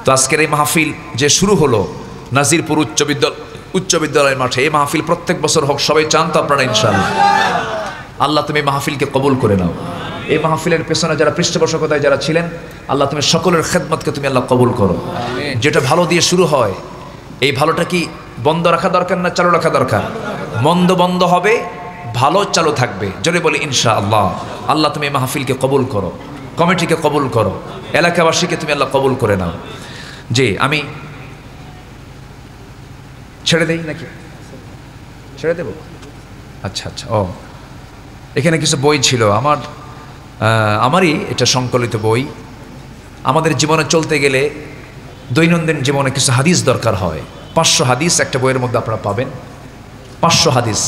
তো আজকের এই মাহফিল যে শুরু হলো নাজিরপুর উচ্চ বিদ্যালয়ের মাঠে, এই মাহফিল প্রত্যেক বছর হোক, সবাই চান তো আপনারা ইনশাআল্লাহ? আল্লাহ তুমি মাহফিলকে কবুল করে নাও। এই মাহফিলের পেছনে যারা পৃষ্ঠপোষকতায় যারা ছিলেন, আল্লাহ তুমি সকলের খেদমতকে তুমি আল্লাহ কবুল করো। যেটা ভালো দিয়ে শুরু হয়, এই ভালোটা কি বন্ধ রাখা দরকার না চালু রাখা দরকার? মন্দ বন্ধ হবে, ভালো চালু থাকবে। জোরে বলি ইনশাআল্লাহ। আল্লাহ তুমি মাহফিলকে কবুল করো, কমিটিকে কবুল করো, এলাকাবাসীকে তুমি আল্লাহ কবুল করে নাও। জি, আমি ছেড়ে দেই নাকি? ছেড়ে দেব? আচ্ছা আচ্ছা। ও, এখানে কিছু বই ছিল আমারই এটা সংকলিত বই। আমাদের জীবনে চলতে গেলে দৈনন্দিন জীবনে কিছু হাদিস দরকার হয়। 500 হাদিস একটা বইয়ের মধ্যে আপনারা পাবেন। 500 হাদিস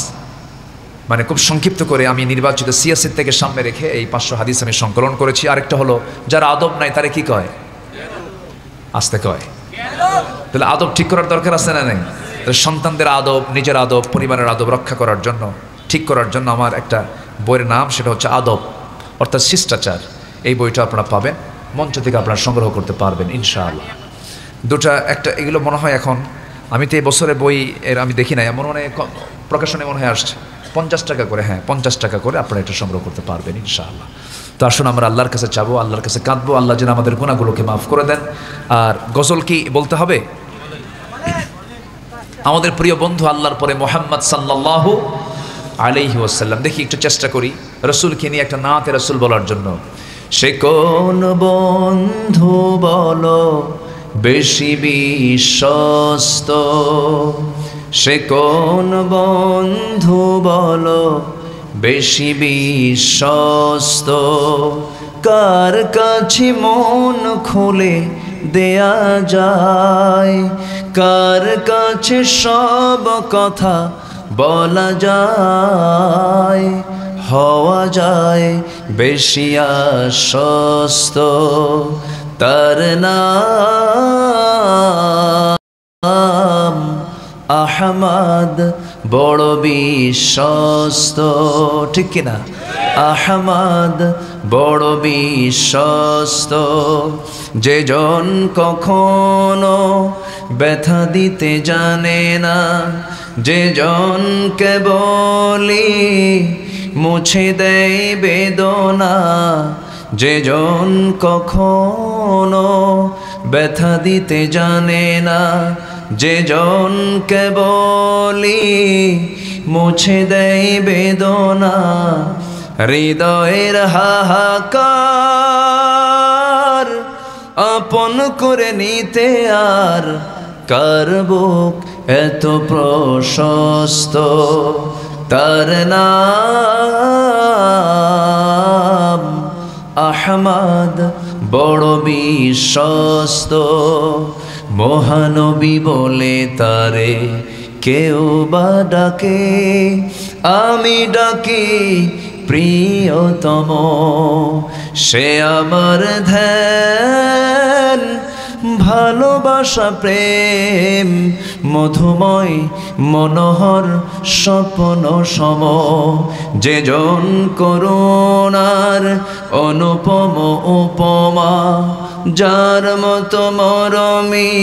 মানে খুব সংক্ষিপ্ত করে আমি নির্বাচিত সিয়াসির থেকে সামনে রেখে এই 500 হাদিস আমি সংকলন করেছি। আরেকটা হলো যারা আদব নাই তারে কি কয়? আসতে কয়। তাহলে আদব ঠিক করার দরকার আছে না নাই? সন্তানদের আদব, নিজের আদব, পরিবারের আদব রক্ষা করার জন্য, ঠিক করার জন্য আমার একটা বইয়ের নাম, সেটা হচ্ছে আদব অর্থাৎ শিষ্টাচার। এই বইটা আপনারা পাবেন, মঞ্চ থেকে আপনারা সংগ্রহ করতে পারবেন ইনশাআল্লাহ। দুটা একটা এগুলো মনে হয় এখন, আমি তো এই বছরে বই এর আমি দেখি নাই, এমন মনে হয় প্রকাশনে মনে হয় আসছে 50 টাকা করে। হ্যাঁ, 50 টাকা করে আপনারা এটা সংগ্রহ করতে পারবেন ইনশাআল্লাহ। তো আসুন আমরা আল্লাহর কাছে চাবো, আল্লাহর কাছে কাঁদবো, আল্লাহ যেন আমাদের গুনাহগুলোকে মাফ করে দেন। আর গজল কি বলতে হবে? আমাদের প্রিয় বন্ধু আল্লাহর পরে মুহাম্মদ সাল্লাল্লাহু আলাইহি ওয়াসাল্লাম, দেখি একটু চেষ্টা করি রাসূলকে নিয়ে একটা নাতে রাসূল বলার জন্য। সে কোন বন্ধু বলো বেশি বিশ্বস্ত, সে কোন বন্ধু বলো বেশি বিশ্বস্ত, কার কাছে মন খুলে দেয়া যায়, কার কাছে সব কথা বলা যায়, হওয়া যায় বেশি আশ্বস্ত, তার নাম আহমদ বড় বিশ্বস্ত। ঠিক কিনা? আহমদ বড় বিশ্বস্ত, যে জন কখনো ব্যথা দিতে জানে না, যে জন কেবলি মুছে দেয় বেদনা, যে জন কখনো ব্যথা দিতে জানে না, যে জন কেবলি মুছে দেয় বেদনা, হৃদয়ের হাহাকার আপন করে নিতে আর কার বুক এত প্রশস্ত, তার নাম আহমদ বড় বিশ্বস্ত। মহানবী বলে তারে কেউ বা ডাকে, আমি ডাকি প্রিয়তম, সে আমার ধ্যান ভালোবাসা প্রেম মধুময় মনোহর স্বপ্ন সম, যে জন করুণার অনুপম উপমা, যার মতো মরমি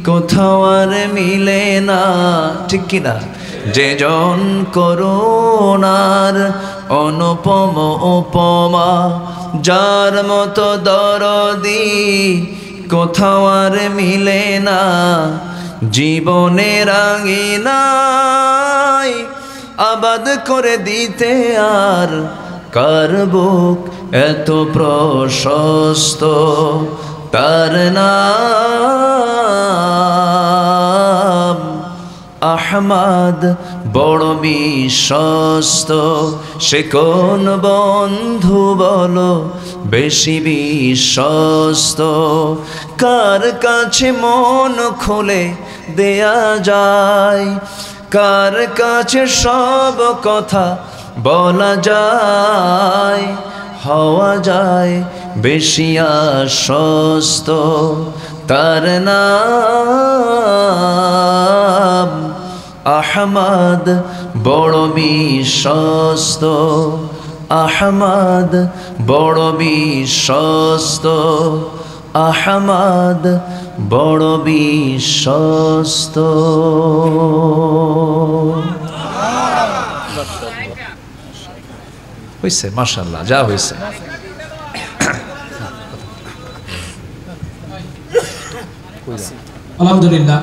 কোথাও আর মিলে না, ঠিক কিনা? যে জন করুণার অনুপম উপমা, যার মতো দরদি কোথাও আর মিলে না, জীবনের আঙিনায় আবাদ করে দিতে আর কার বুক এত প্রশস্ত, তার নাম আহমদ বড় বিশ্বস্ত। সে কোন বন্ধু বলো বেশি বিশ্বস্ত, কার কাছে মন খুলে দেয়া যায়, কার কাছে সব কথা বলা যায়, হওয়া যায় বেশি আশ্বস্ত, তার নাম আহমদ বড় বিশ্বস্ত, আহমদ বড় বিশ্বস্ত, আহমদ বড় বিশ্বস্ত। হয়েছে মাশাআল্লাহ, যা হয়েছে। আলহামদুলিল্লাহ।